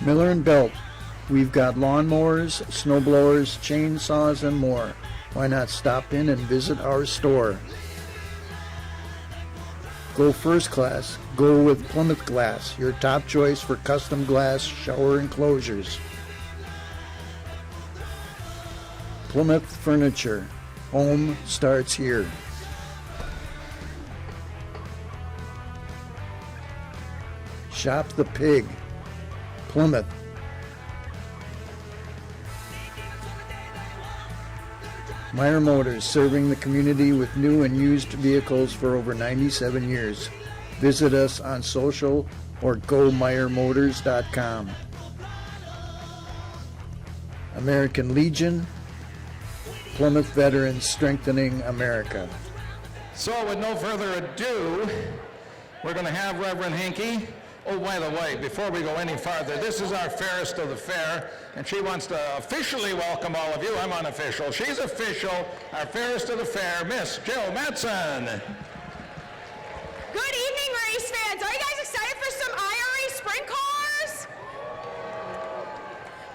Miller and Belt. We've got lawnmowers, snow blowers, chainsaws, and more. Why not stop in and visit our store? Go first class. Go with Plymouth Glass, your top choice for custom glass shower enclosures. Plymouth Furniture. Home starts here. Shop the Pig. Plymouth. Meyer Motors, serving the community with new and used vehicles for over 97 years. Visit us on social or GoMeyerMotors.com. American Legion, Plymouth Veterans, strengthening America. So with no further ado, we're going to have Reverend Hankey. Oh, by the way, before we go any farther, this is our fairest of the fair, and she wants to officially welcome all of you. I'm unofficial. She's official. Our fairest of the fair, Miss Jill Matson. Good evening, race fans. Are you guys excited for some IRA Sprint cars?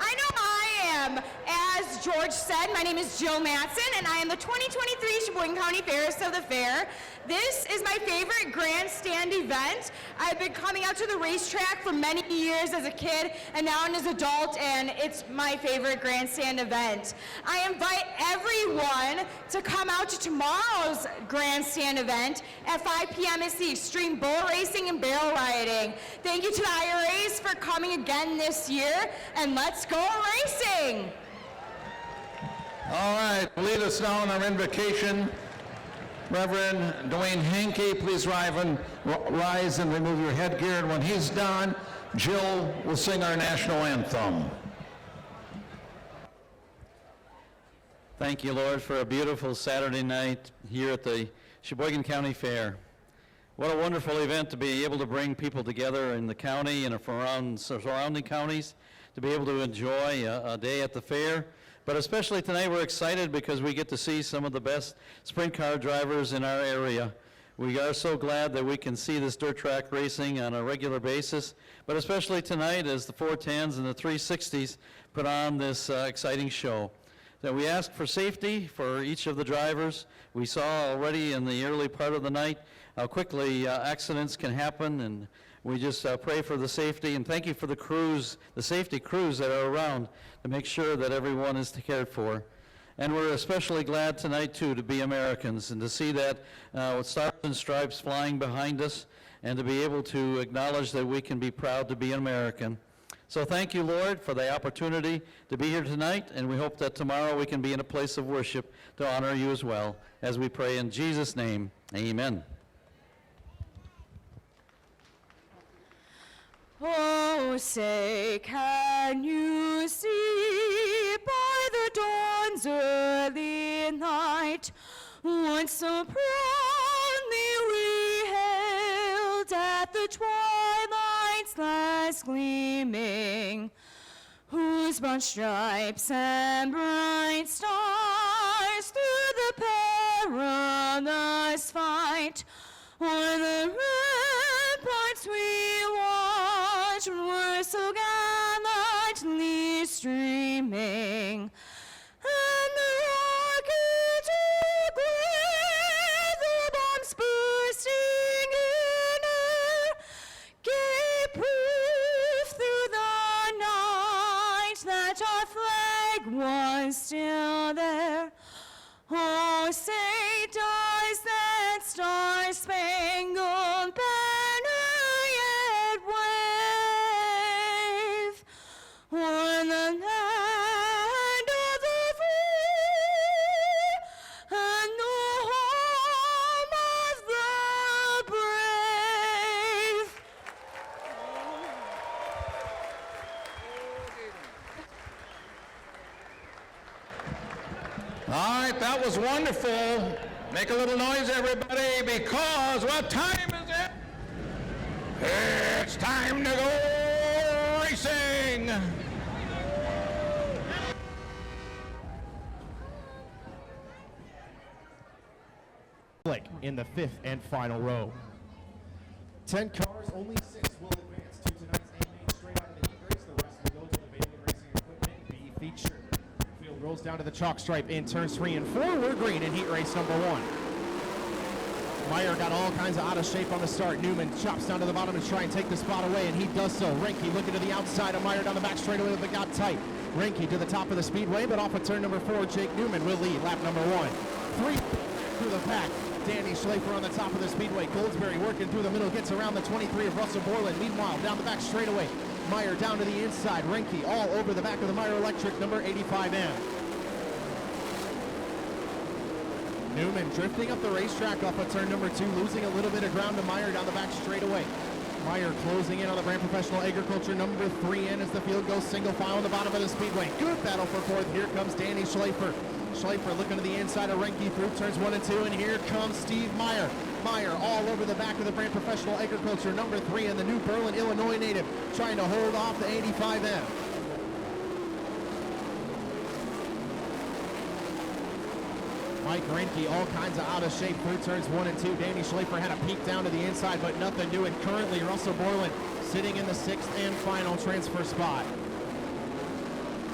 I know I am. As George said, my name is Jill Matson, and I am the 2023 Sheboygan County Fairest of the Fair. This is my favorite grandstand event. I've been coming out to the racetrack for many years as a kid and now as an adult, and it's my favorite grandstand event. I invite everyone to come out to tomorrow's grandstand event at 5 p.m. It's the Extreme Bull Racing and Barrel Riding. Thank you to the IRAs for coming again this year, and let's go racing! All right, lead us now on our invocation. Reverend Dwayne Hankey, please rise and remove your headgear. And when he's done, Jill will sing our national anthem. Thank you, Lord, for a beautiful Saturday night here at the Sheboygan County Fair. What a wonderful event to be able to bring people together in the county and around surrounding counties to be able to enjoy a day at the fair. But especially tonight, we're excited because we get to see some of the best sprint car drivers in our area. We are so glad that we can see this dirt track racing on a regular basis, but especially tonight as the 410s and the 360s put on this exciting show. That we ask for safety for each of the drivers. We saw already in the early part of the night how quickly accidents can happen, and we just pray for the safety, and thank you for the crews, the safety crews that are around to make sure that everyone is cared for. And we're especially glad tonight, too, to be Americans and to see that with stars and stripes flying behind us and to be able to acknowledge that we can be proud to be an American. So thank you, Lord, for the opportunity to be here tonight, and we hope that tomorrow we can be in a place of worship to honor you as well, as we pray in Jesus' name, amen. Oh, say, can you see by the dawn's early night what so proudly we hailed at the twilight's last gleaming, whose broad stripes and bright stars through the perilous fight o'er the ramparts we watched were so gallantly streaming, and the rockets glare, the bombs bursting in air, gave proof through the night that our flag was still there. Oh, say, does that star-spangled banner yet wave o'er the land of the free and the home of the brave? All right, that was wonderful. Make a little noise, everybody, because what time is it? It's time to go racing. In the fifth and final row. 10 cars, only 6 will advance to tonight's 8 main straight out of the heat race. The rest will Rolls down to the chalk stripe in turns 3 and 4. We're green in heat race number 1. Meyer got all kinds of out of shape on the start. Newman chops down to the bottom to try and take the spot away, and he does so. Renke looking to the outside of Meyer down the back straightaway with the got tight. Renke to the top of the speedway, but off of turn number 4, Jake Newman will lead lap number 1. 3 through the pack. Danny Schleifer on the top of the speedway. Goldsberry working through the middle, gets around the 23 of Russell Borland. Meanwhile, down the back straightaway, Meyer down to the inside. Renke all over the back of the Meyer Electric, number 85M. Newman drifting up the racetrack off of turn number 2, losing a little bit of ground to Meyer down the back straightaway. Meyer closing in on the Brand Professional Agriculture, number 3 in as the field goes single file on the bottom of the speedway. Good battle for 4th. Here comes Danny Schleifer. Schleifer looking to the inside of Renke through turns 1 and 2, and here comes Steve Meyer. Meyer all over the back of the Brand Professional Agriculture, number 3 in the New Berlin, Illinois native, trying to hold off the 85M. Mike Renke all kinds of out of shape through turns 1 and 2. Danny Schleifer had a peek down to the inside, but nothing doing. Currently, Russell Borland sitting in the 6th and final transfer spot.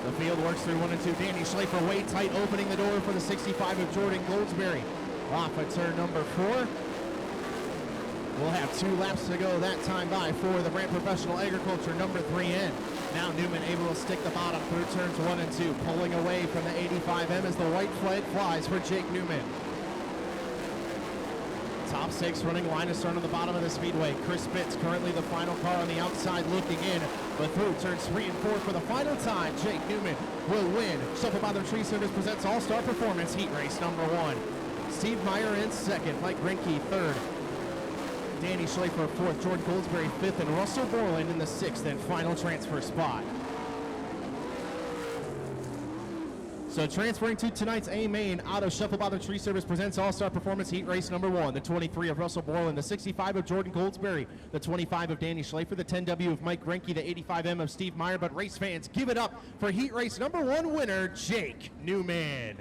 The field works through 1 and 2. Danny Schleifer way tight, opening the door for the 65 of Jordan Goldsberry. Off at turn number 4. We'll have 2 laps to go that time by for the Brand Professional Agriculture, number 3 in. Now Newman able to stick the bottom through turns 1 and 2, pulling away from the 85M as the white flag flies for Jake Newman. Top 6 running line is starting on the bottom of the speedway. Chris Spitz currently the final car on the outside looking in, but through turns 3 and 4 for the final time, Jake Newman will win. Shuffle Bottom Tree Service presents All-Star Performance Heat Race number 1. Steve Meyer in 2nd, Mike Renke 3rd. Danny Schleifer 4th, Jordan Goldsberry 5th, and Russell Borland in the 6th and final transfer spot. So transferring to tonight's A main, Auto Shuffle Bottom Tree Service presents All-Star Performance Heat Race number 1. The 23 of Russell Borland, the 65 of Jordan Goldsberry, the 25 of Danny Schleifer, the 10W of Mike Renke, the 85M of Steve Meyer. But race fans, give it up for Heat Race number 1 winner, Jake Newman.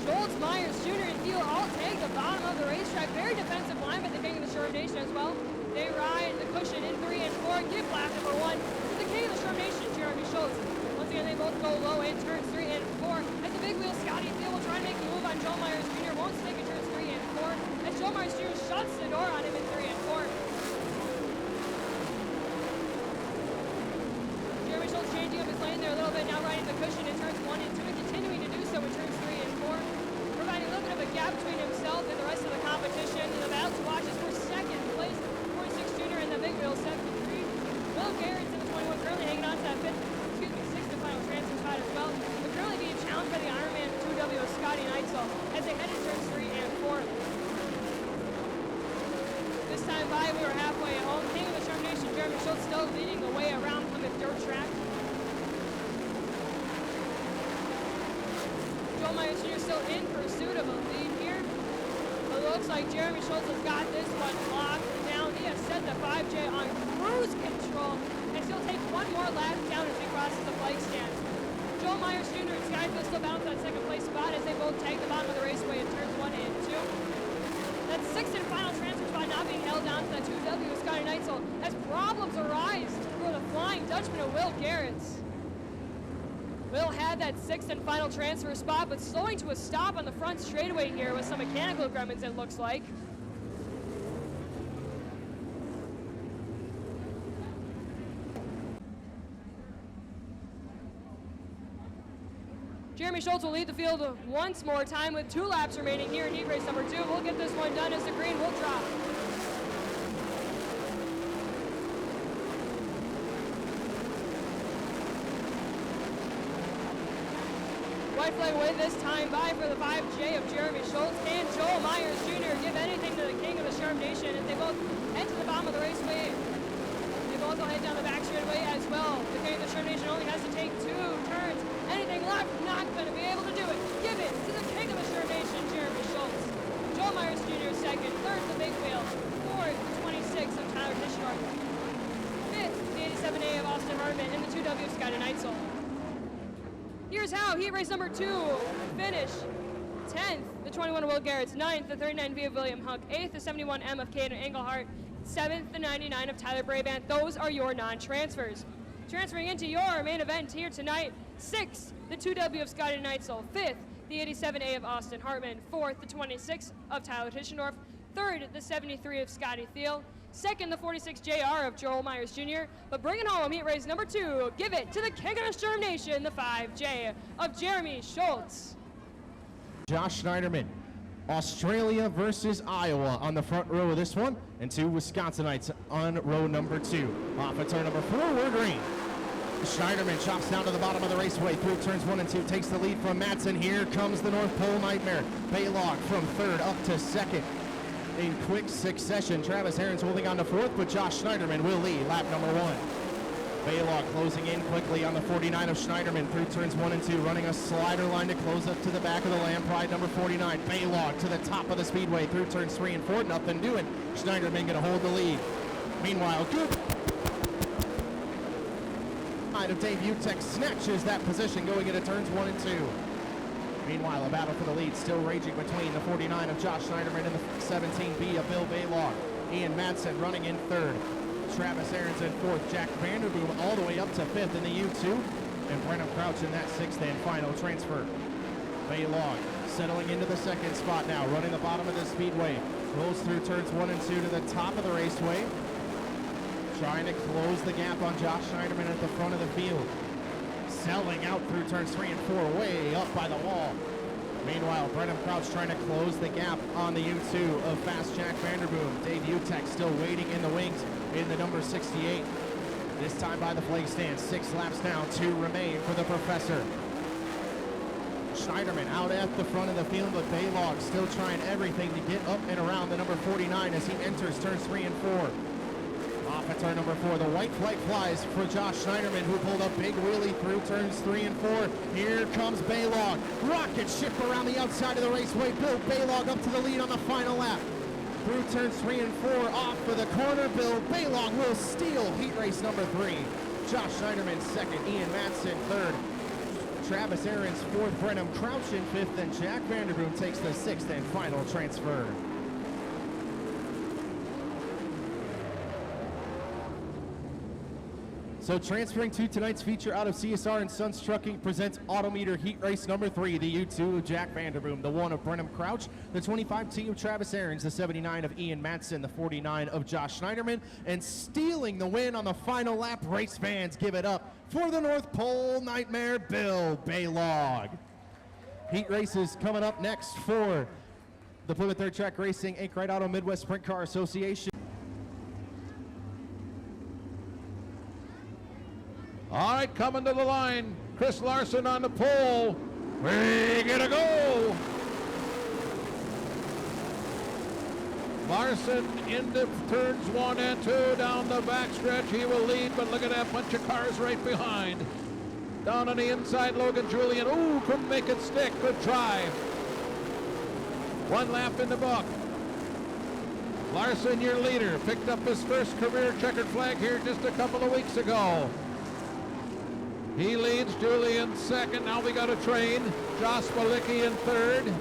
Schultz, Myers, Jr., and Thiel all take the bottom of the racetrack. Very defensive line, but the king of the Sherm Nation as well. They ride the cushion in 3 and 4. Give lap number 1 to the king of the Sherm Nation, Jeremy Schultz. Once again, they both go low in turns 3 and 4. At the big wheel, Scotty Thiel will try and make a move on Joe Myers Jr. Won't stick in turns 3 and 4. As Joe Myers Jr. shuts the door on him in 3 and 4. Jeremy Schultz changing up his lane there a little bit, now riding the cushion in turns 1 and 2, and continuing to do so in turns 3 and 4. Providing a little bit of a gap between himself and the rest of the competition. And the battle to watch is for 2nd place, 46 Jr. in the big wheel, 73. Will Garrett's in the 21, currently hanging on to that 6th and final transfer spot as well. But currently being challenged by the Ironman 2W of Scotty Neitzel as they head into turns 3 and 4. This time by, we were halfway at home. King of the Sherm Nation, Jeremy Schultz, still leading the way around Plymouth dirt track. Joe Myers Jr. still in pursuit of a lead here. It looks like Jeremy Schultz has got this one locked down. He has set the 5J on cruise control, and he'll take one more lap down as he crosses the flag stand. Joe Myers Jr. and Skyfield still bounce that 2nd place spot as they both take the bottom of the raceway in turns 1 and 2. That 6th and final transfer spot not being held down to that 2W of Scotty Neitzel as problems arise for the Flying Dutchman of Will Garrett. Will had that 6th and final transfer spot, but slowing to a stop on the front straightaway here with some mechanical gremlins, it looks like. Jeremy Schultz will lead the field once more time with 2 laps remaining here in heat race number 2. We'll get this one done as the green will drop. White flag away this time by for the 5J of Jeremy Schultz and Joel Myers Jr. give anything to the king of the Sherm Nation as they both head to the bottom of the raceway. They both will head down the back straightaway as well. The king of the Sherm Nation only has to take 2 turns. Anything left, not going to be able to do it. Give it to the king of the Sherm Nation, Jeremy Schultz. Joel Myers Jr. 2nd, 3rd the big wheel, 4th the 26 of Tyler Tischnark, 5th the 87A of Austin Hardman, and the 2W of Scotty Neitzel. Here's how heat race number 2 finish. 10th, the 21 of Will Garrett's. 9th, the 39V of William Huck. 8th, the 71M of Caden Engelhart. 7th, the 99 of Tyler Brabant. Those are your non-transfers. Transferring into your main event here tonight, 6th, the 2W of Scotty Neitzel. 5th, the 87A of Austin Hartman. 4th, the 26 of Tyler Tischendorf. 3rd, the 73 of Scotty Thiel. 2nd, the 46 JR of Joel Myers Jr. But bringing home heat race number 2, give it to the King of the Sturm Nation, the 5J of Jeremy Schultz. Josh Schneiderman, Australia versus Iowa on the front row of this one, and 2 Wisconsinites on row number 2. Off of turn number 4, we're green. Schneiderman chops down to the bottom of the raceway through turns 1 and 2, takes the lead from Madsen. Here comes the North Pole Nightmare. Baylog from 3rd up to 2nd in quick succession. Travis Herons holding on to 4th, but Josh Schneiderman will lead lap number 1. Baylog closing in quickly on the 49 of Schneiderman through turns 1 and 2, running a slider line to close up to the back of the Lampride, number 49. Baylog to the top of the speedway through turns 3 and 4, nothing doing. Schneiderman gonna hold the lead. Meanwhile, good side of Dave Utek snatches that position going into turns 1 and 2. Meanwhile, a battle for the lead still raging between the 49 of Josh Schneiderman and the 17B of Bill Baylog. Ian Madsen running in 3rd. Travis Aarons in 4th. Jack Vanderboom all the way up to 5th in the U2. And Brenham Crouch in that 6th and final transfer. Baylog settling into the 2nd spot now, running the bottom of the speedway. Rolls through turns 1 and 2 to the top of the raceway. Trying to close the gap on Josh Schneiderman at the front of the field. Selling out through turns 3 and 4, way up by the wall. Meanwhile, Brenham Crouch trying to close the gap on the U2 of Fast Jack Vanderboom. Dave Utek still waiting in the wings in the number 68. This time by the flag stand. 6 laps down, 2 remain for the Professor. Schneiderman out at the front of the field, but Baylog still trying everything to get up and around the number 49 as he enters turns 3 and 4. Off at turn number 4, the white flag flies for Josh Schneiderman, who pulled a big wheelie through turns 3 and 4. Here comes Baylog. Rocket ship around the outside of the raceway. Bill Baylog up to the lead on the final lap. Through turns 3 and 4, off for the corner. Bill Baylog will steal heat race number 3. Josh Schneiderman 2nd, Ian Madsen 3rd. Travis Aarons 4th, Brenham Crouch in 5th, and Jack Vanderboom takes the 6th and final transfer. So transferring to tonight's feature out of CSR and Sons Trucking presents Autometer Heat Race number 3, the U2 of Jack Vanderboom, the 1 of Brenham Crouch, the 25T of Travis Aarons, the 79 of Ian Madsen, the 49 of Josh Schneiderman, and stealing the win on the final lap. Race fans give it up for the North Pole Nightmare, Bill Baylog. Heat races coming up next for the Plymouth Third Track Racing Inc. Right Auto Midwest Sprint Car Association. All right, coming to the line, Chris Larson on the pole. We get a go. Larson into turns 1 and 2 down the backstretch. He will lead, but look at that bunch of cars right behind. Down on the inside, Logan Julian. Ooh, couldn't make it stick. Good try. 1 lap in the book. Larson, your leader, picked up his first career checkered flag here just a couple of weeks ago. He leads, Julian 2nd. Now we got a train. Josh Malicki in 3rd.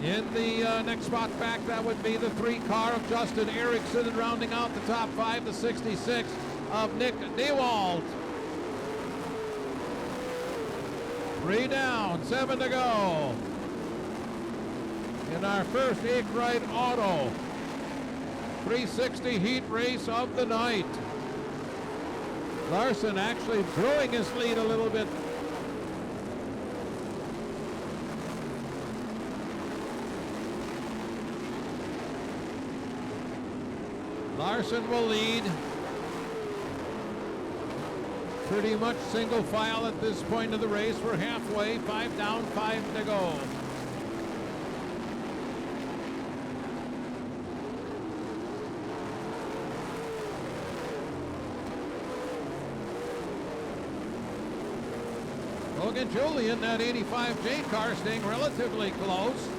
In the next spot back, that would be the 3 car of Justin Erickson, and rounding out the top 5, the 66 of Nick Newald. 3 down, 7 to go. In our first Akrite Auto 360 heat race of the night. Larson actually growing his lead a little bit. Larson will lead. Pretty much single file at this point of the race. We're halfway, 5 down, 5 to go. Logan Julian, that 85J car, staying relatively close.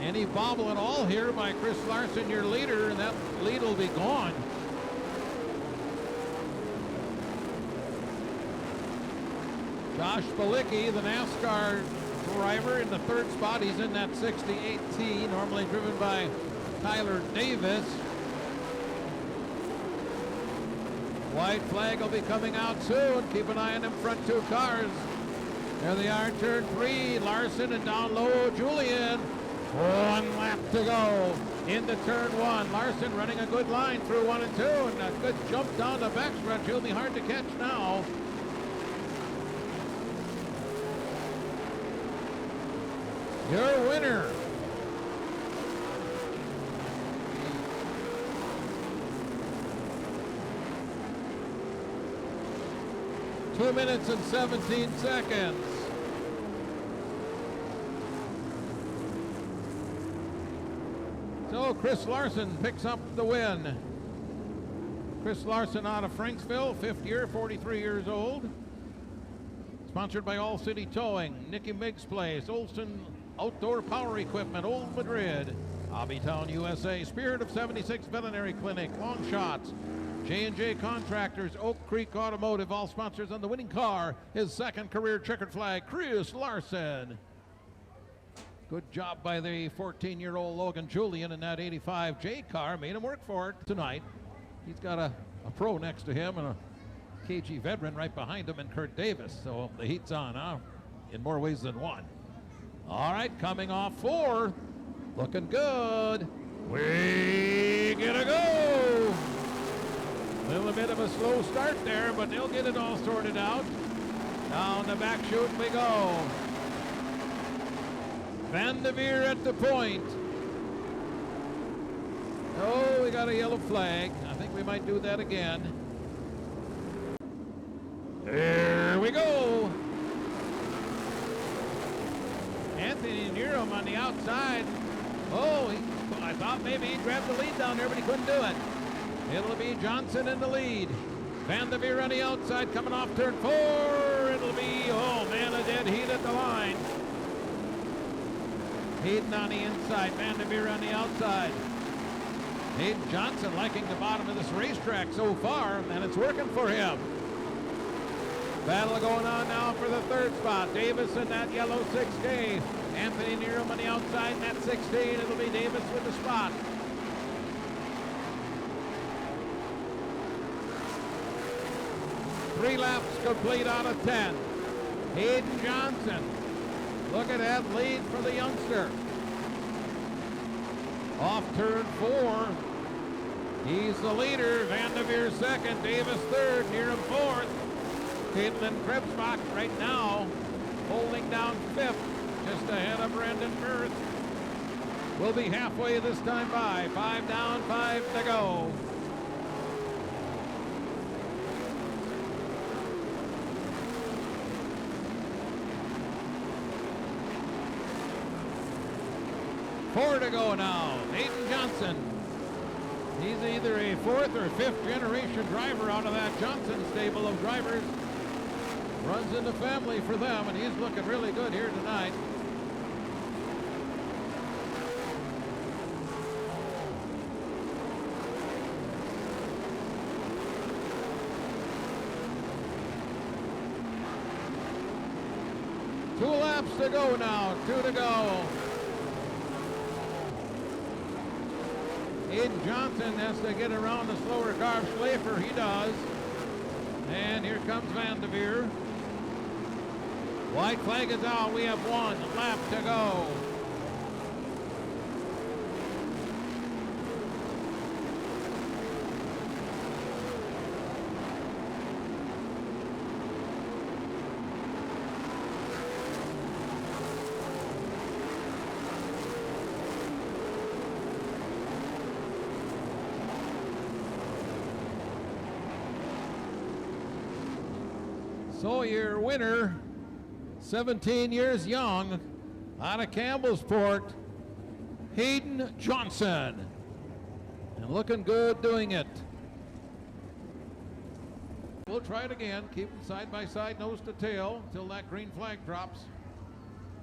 Any bobble at all here by Chris Larson, your leader, and that lead will be gone. Josh Balicki, the NASCAR driver, in the third spot. He's in that 68T, normally driven by Tyler Davis. White flag will be coming out soon. Keep an eye on them front two cars. There they are, turn 3. Larson, and down low, Julian. 1 lap to go into turn 1. Larson running a good line through 1 and 2, and a good jump down the backstretch. He'll be hard to catch now. Your winner, Two 2 minutes and 17 seconds. So Chris Larson picks up the win. Chris Larson out of Franksville, 5th year, 43 years old. Sponsored by All City Towing, Nicky Miggs Place, Olson Outdoor Power Equipment, Old Madrid, Hobbytown, USA, Spirit of 76 Veterinary Clinic, Long Shots, J&J Contractors, Oak Creek Automotive, all sponsors on the winning car. His second career checkered flag, Chris Larson. Good job by the 14-year-old Logan Julian in that 85J car. Made him work for it tonight. He's got a pro next to him and a KG veteran right behind him, and Kurt Davis. So the heat's on, huh? In more ways than one. All right, coming off 4. Looking good. We get a go. A little bit of a slow start there, but they'll get it all sorted out. Down the back chute we go. Van de Veer at the point. Oh, we got a yellow flag. I think we might do that again. There we go. Anthony Nero on the outside. Oh, I thought maybe he'd grab the lead down there, but he couldn't do it. It'll be Johnson in the lead. Van de Veer on the outside, coming off turn 4. It'll be, oh man, a dead heat at the line. Hayden on the inside, Van de Veer on the outside. Hayden Johnson liking the bottom of this racetrack so far, and it's working for him. Battle going on now for the third spot. Davis in that yellow 6K. Anthony Nero on the outside in that 16. It'll be Davis with the spot. Three laps complete out of 10. Hayden Johnson. Look at that lead for the youngster. Off turn 4. He's the leader. Van de Veer second. Davis third. Nero fourth. Caitlin Krebsbach right now holding down 5th, just ahead of Brandon Mirth. We'll be halfway this time by. 5 down, 5 to go. Four to go now. Hayden Johnson. He's either a 4th or 5th generation driver out of that Johnson stable of drivers. Runs in the family for them, and he's looking really good here tonight. Two laps to go now, 2 to go. Hayden Johnson has to get around the slower car of Schlafer. He does. And here comes Van de Veer. White flag is out. We have 1 lap to go. So your winner, 17 years young, out of Campbellsport, Hayden Johnson. And looking good doing it. We'll try it again. Keep them side by side, nose to tail, until that green flag drops.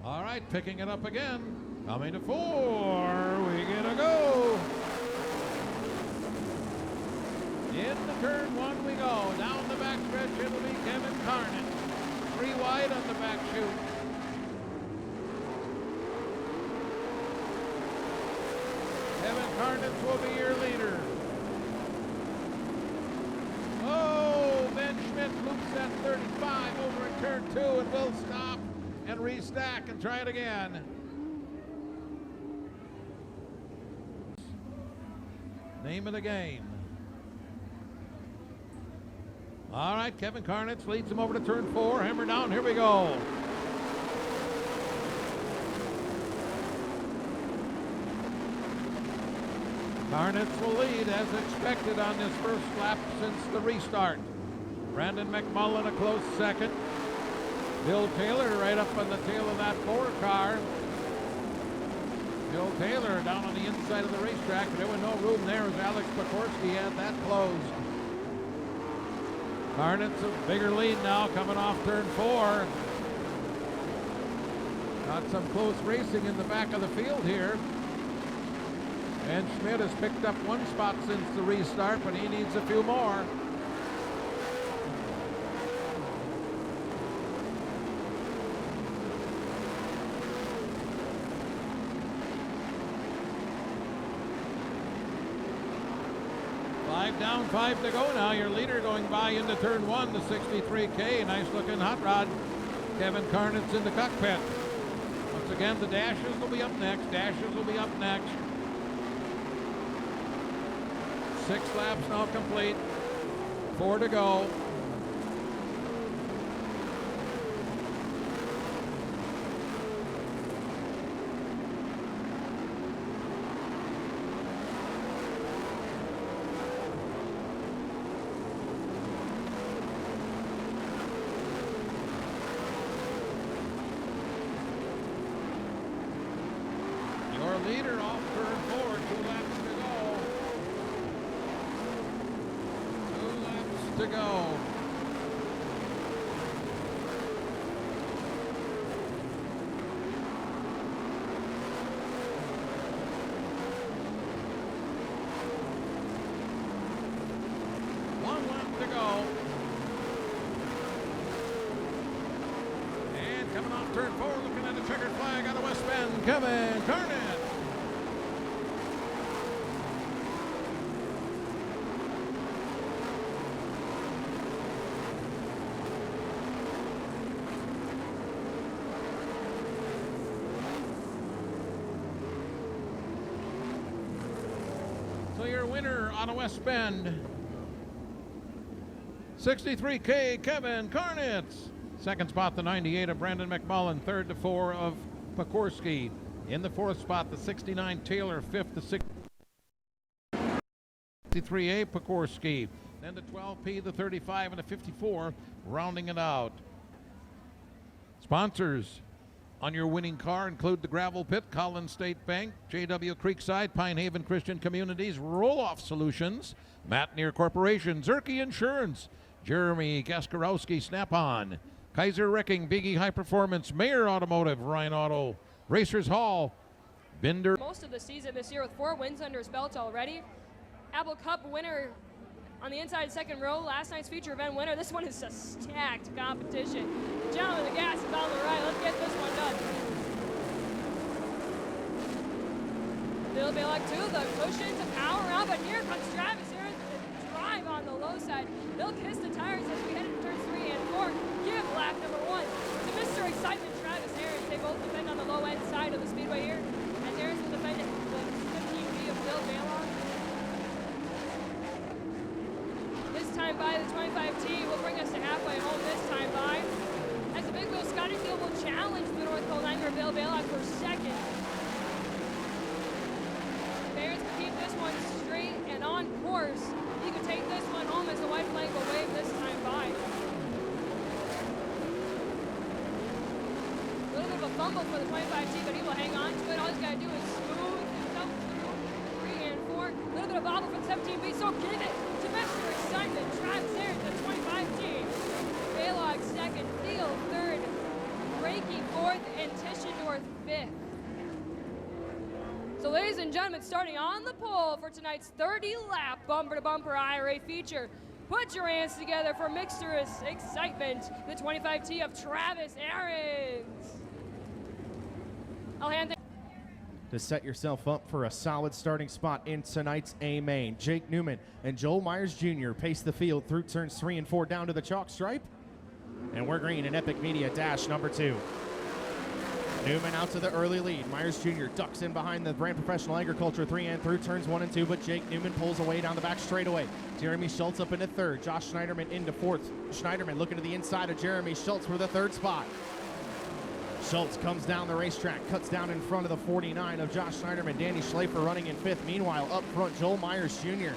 All right, picking it up again. Coming to 4. We get a go. Into turn 1 we go. Down the backstretch, it'll be Kevin Carnett. 3 wide on the back chute. Kevin Carnitz will be your leader. Oh, Ben Schmidt loops that 35 over in turn 2 and will stop and restack and try it again. Name of the game. All right, Kevin Carnitz leads him over to turn 4. Hammer down, here we go. Carnitz will lead as expected on this first lap since the restart. Brandon McMullen a close second. Bill Taylor right up on the tail of that 4 car. Bill Taylor down on the inside of the racetrack. There was no room there as Alex Pokorski had that closed. Carnitz a bigger lead now coming off turn 4. Got some close racing in the back of the field here. And Schmidt has picked up 1 spot since the restart, but he needs a few more. Down, 5 to go now. Your leader going by into turn 1, the 63K. Nice looking hot rod. Kevin Carnitz in the cockpit. Once again, the dashes will be up next. 6 laps now complete. 4 to go. Leader off turn 4, 2 laps to go. 2 laps to go. One lap to go. And coming off turn 4, looking at the checkered flag on the West Bend, Kevin Carnitz. So your winner on a West Bend, 63K, Kevin Carnitz. Second spot, the 98 of Brandon McMullen. 3rd to 4 of Pokorski. In the 4th spot, the 69 Taylor. 5th, the 63A Pokorski. Then the 12P, the 35, and the 54, rounding it out. Sponsors on your winning car include the Gravel Pit, Collins State Bank, JW Creekside, Pine Haven Christian Communities, Roll-Off Solutions, Mattneer Corporation, Zerke Insurance, Jeremy Gaskarowski Snap-On, Kaiser Wrecking, Biggie High Performance, Mayer Automotive, Ryan Auto, Racers Hall, Binder. Most of the season this year with 4 wins under his belt already. Apple Cup winner on the inside second row, last night's feature event winner. This one is a stacked competition. Gentlemen, the gas is on the right. Let's get this one done. Bill Balak too, the cushion to power up, but here comes Travis Aaron to drive on the low side. They'll kiss the tires as we head into turns 3 and 4. Give lap number 1 to Mr. Excitement, Travis Aaron. They both defend on the low end side of the speedway here, as Aaron's will defend the 15B of Bill Balak. Time by the 25T will bring us to halfway home this time by. As the Big Wheel Scotty Field will challenge the North Carolina Bill Balak for second. Bears can keep this one straight and on course. He could take this one home as the white flag will wave this time by. A little bit of a fumble for the 25T, but he will hang on to it. All he's got to do is smooth himself through 3 and 4. A little bit of bobble from 17B, so give it to Mr. Excitement. Travis Aaron, the 25T. Balog second, Thiel third, Reiki fourth, and Tischendorf fifth. So ladies and gentlemen, starting on the pole for tonight's 30-lap bumper-to-bumper IRA feature, Put your hands together for Mixter's Excitement, the 25T of Travis Aarons. I'll hand it. To set yourself up for a solid starting spot in tonight's A main, Jake Newman and Joel Myers Jr. pace the field through turns 3 and 4 down to the chalk stripe. And we're green in Epic Media dash number 2. Newman out to the early lead. Myers Jr. ducks in behind the Brand Professional Agriculture 3 and through turns 1 and 2, but Jake Newman pulls away down the back straightaway. Jeremy Schultz up into third. Josh Schneiderman into fourth. Schneiderman looking to the inside of Jeremy Schultz for the third spot. Schultz comes down the racetrack, cuts down in front of the 49 of Josh Schneiderman. Danny Schlafer running in fifth. Meanwhile, up front, Joel Myers Jr.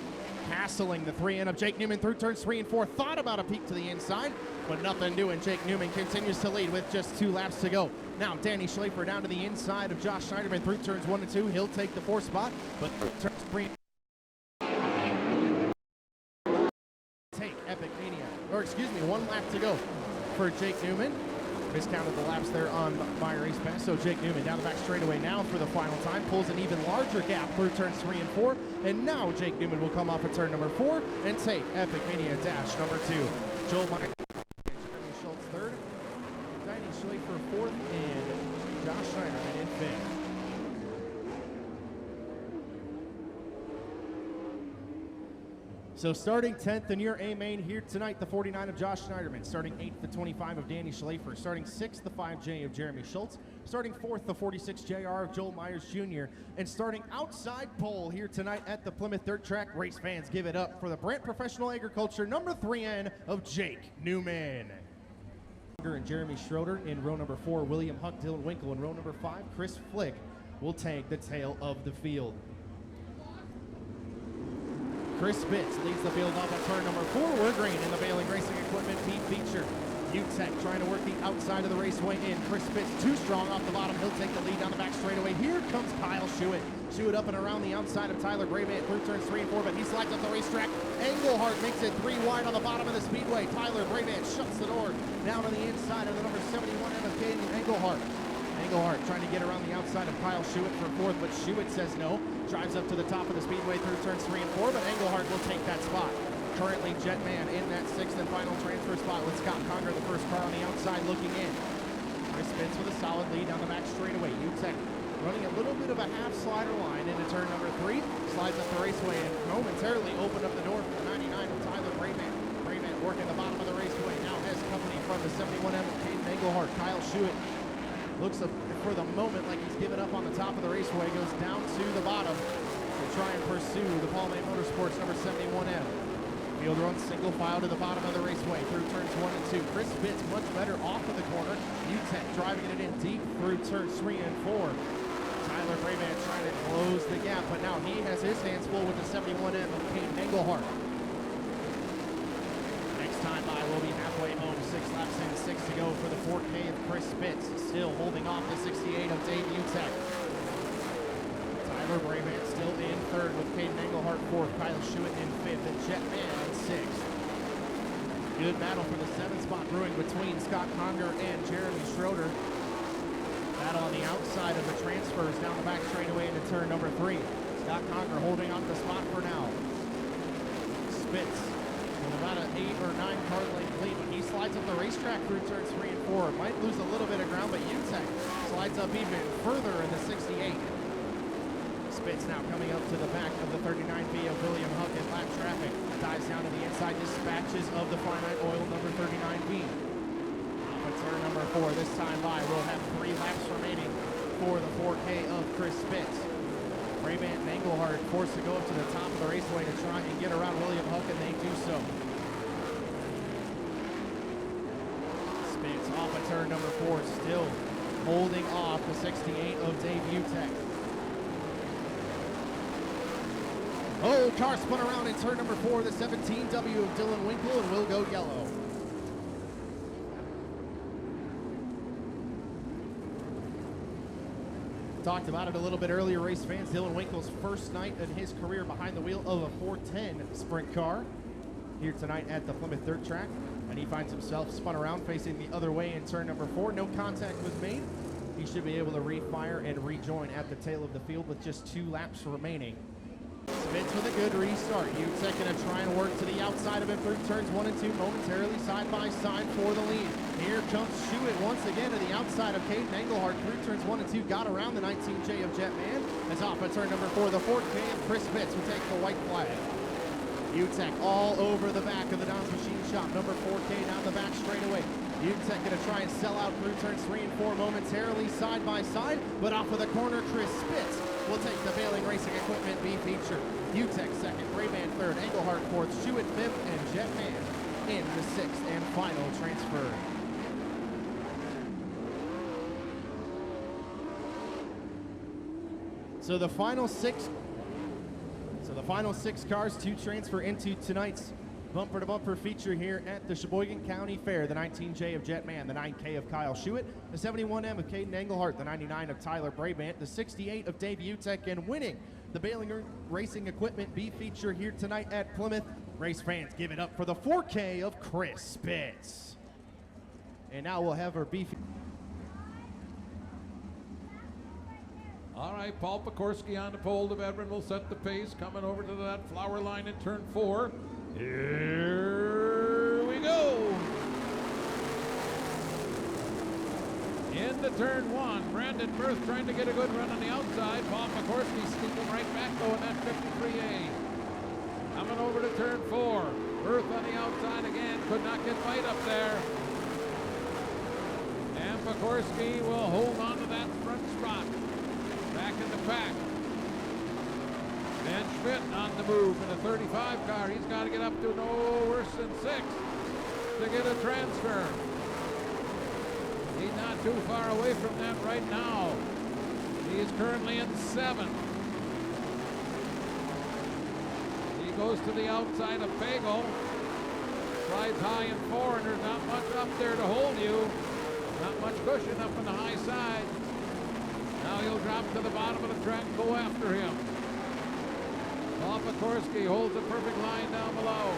castling the 3 in of Jake Newman through turns 3 and 4. Thought about a peek to the inside, but nothing doing. Jake Newman continues to lead with just 2 laps to go. Now Danny Schlafer down to the inside of Josh Schneiderman through turns 1 and 2. He'll take the 4th spot, but turns 3 take Epic Mania, or excuse me, 1 lap to go for Jake Newman. Miscounted the laps there on my race pass, so Jake Newman down the back straightaway now for the final time, pulls an even larger gap through turns 3 and 4, and now Jake Newman will come off at turn number 4 and take Epic Mania dash number 2. Joel Myers, Jeremy Schultz third, Danny Schlafer fourth, and Josh Schneiderman in fifth. So starting 10th in your A main here tonight, the 49 of Josh Schneiderman. Starting 8th, the 25 of Danny Schlafer. Starting 6th, the 5J of Jeremy Schultz. Starting 4th, the 46JR of Joel Myers Jr. And starting outside pole here tonight at the Plymouth Dirt Track, race fans give it up for the Brant Professional Agriculture number 3N of Jake Newman. And Jeremy Schroeder in row number 4, William Huck, Dylan Winkle in row number 5, Chris Flick will take the tail of the field. Chris Spitz leads the field off at turn number 4. We're green in the Baling Racing Equipment P feature. UTEC trying to work the outside of the raceway in. Chris Spitz too strong off the bottom. He'll take the lead down the back straightaway. Here comes Kyle Schuett. Schuett up and around the outside of Tyler Bravant through turns 3 and 4, but he slides up the racetrack. Engelhardt makes it 3 wide on the bottom of the speedway. Tyler Bravant shuts the door down on the inside of the number 71 of Caden Engelhardt. Engelhardt trying to get around the outside of Kyle Schuett for 4th, but Schuett says no. Drives up to the top of the speedway through turns 3 and 4, but Engelhardt will take that spot. Currently Jetman in that 6th and final transfer spot with Scott Conger, the first car on the outside looking in. Chris Spitz with a solid lead down the back straightaway. UTEC running a little bit of a half slider line into turn number 3. Slides up the raceway and momentarily opened up the door for the 99 of Tyler Bravant. Bravant working the bottom of the raceway. Now has company from the 71M of Caden Engelhardt. Kyle Schuett looks for the moment like he's given up on the top of the raceway, goes down to the bottom to try and pursue the Paul May Motorsports number 71M. Field runs single file to the bottom of the raceway through turns 1 and 2. Chris Spitz much better off of the corner. UTEC driving it in deep through turns 3 and 4. Tyler Bravant trying to close the gap, but now he has his hands full with the 71M of Caden Engelhardt. Time by will be halfway home, 6 laps in, 6 to go for the 4K of Chris Spitz, still holding off the 68 of Dave UTEC. Tyler Bravant still in 3rd with Caden Engelhardt 4th, Kyle Schuett in 5th, and Jetman in 6th. Good battle for the 7th spot brewing between Scott Conger and Jeremy Schroeder. Battle on the outside of the transfers down the back straightaway into turn number 3. Scott Conger holding on to the spot for now. Spitz with about an 8 or 9 car length lead, but he slides up the racetrack through turns 3 and 4. Might lose a little bit of ground, but UTEC slides up even further in the 68. Spitz now coming up to the back of the 39B of William Huck in lap traffic. Dives down to the inside, dispatches of the finite oil number 39B. Off at turn number 4, this time by, we'll have 3 laps remaining for the 4K of Chris Spitz. Bravant and Engelhardt forced to go up to the top of the raceway to try and get around William Huck, and they do so. Spitz off at turn number 4, still holding off the 68 of Dave UTEC. Oh, car spun around in turn number 4, the 17W of Dylan Winkle, and will go yellow. Talked about it a little bit earlier, race fans. Dylan Winkle's first night in his career behind the wheel of a 410 sprint car here tonight at the Plymouth Dirt Track. And he finds himself spun around facing the other way in turn number 4. No contact was made. He should be able to refire and rejoin at the tail of the field with just 2 laps remaining. Fitz with a good restart. Utek going to try and work to the outside of it through turns 1 and 2, momentarily side by side for the lead. Here comes Schuett once again to the outside of Caden Engelhardt through turns 1 and 2, got around the 19J of Jetman. As off at turn number 4, the 4K of Chris Fitz will take the white flag. Utek all over the back of the Don's Machine Shop. Number 4K down the back straightaway. Utek going to try and sell out through turns 3 and 4 momentarily side by side, but off of the corner, Chris Spitz will take the Bailing Racing Equipment B feature. Utek second, Brayman third, Engelhardt fourth, Schuett fifth, and Jetman in the sixth and final transfer. So the final six cars to transfer into tonight's bumper-to-bumper feature here at the Sheboygan County Fair. The 19J of Jetman, the 9K of Kyle Schuett, the 71M of Caden Engelhardt, the 99 of Tyler Brabant, the 68 of Dave Utek, and winning the Bailing Racing Equipment B feature here tonight at Plymouth. Race fans, give it up for the 4K of Chris Spitz. And now we'll have our B feature. All right, Paul Pekorski on the pole. The veteran will set the pace. Coming over to that flower line in turn 4. Here we go. Into turn 1. Brandon Berth trying to get a good run on the outside. Paul Pekorski sneaking right back though in that 53A. Coming over to turn 4. Berth on the outside again. Could not get fight up there. And Pekorski will hold on to that front spot. Back in the pack. Ben Schmidt on the move in a 35 car. He's got to get up to no worse than 6 to get a transfer. He's not too far away from that right now. He is currently in 7. He goes to the outside of Pagel. Slides high in 4, and there's not much up there to hold you. Not much cushion up on the high side. Now he'll drop to the bottom of the track and go after him. Paul Pekorski holds a perfect line down below.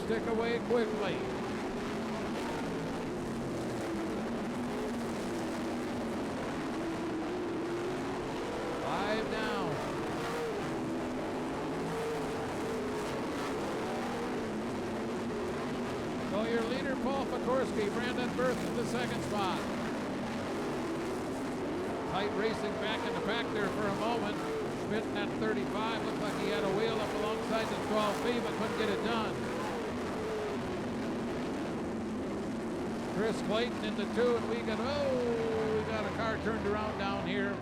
Stick away quickly. Five down. So your leader, Paul Pekorski, Brandon Berth in the second spot. Tight racing back in the pack there for a moment. Schmidt in that 35, looked like he had a wheel up alongside the 12B, but couldn't get it done. Chris Clayton into 2, and we got a car turned around down here.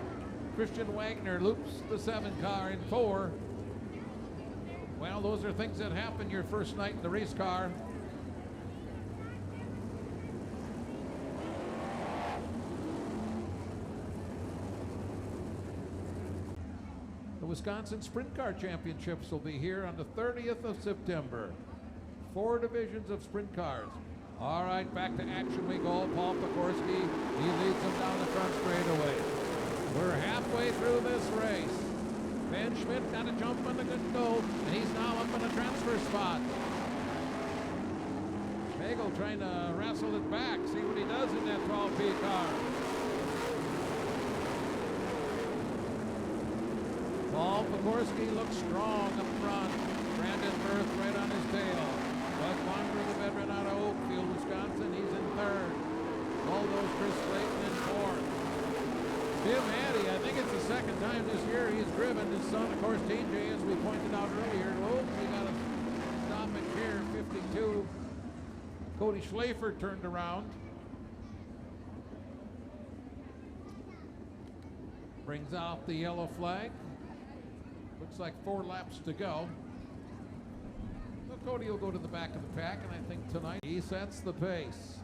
Christian Wagner loops the 7 car in 4. Well, those are things that happen your first night in the race car. The Wisconsin Sprint Car Championships will be here on the 30th of September. 4 divisions of sprint cars. All right, back to action we go. Paul Pekorski, he leads them down the front straightaway. We're halfway through this race. Ben Schmidt got a jump on the good go, and he's now up in a transfer spot. Schmegel trying to wrestle it back, see what he does in that 12P car. Paul Pekorski looks strong up front. Brandon Berth right on his tail. Bud Wander, the veteran out of Oakfield, Wisconsin, he's in 3rd. Bulldoze Chris Clayton in 4th. Tim Addy, I think it's the 2nd time this year he's driven his son, of course, TJ, as we pointed out earlier. Oh, we got a stoppage here, 52. Cody Schlafer turned around. Brings out the yellow flag. Looks like 4 laps to go. Cody will go to the back of the pack, and I think tonight he sets the pace.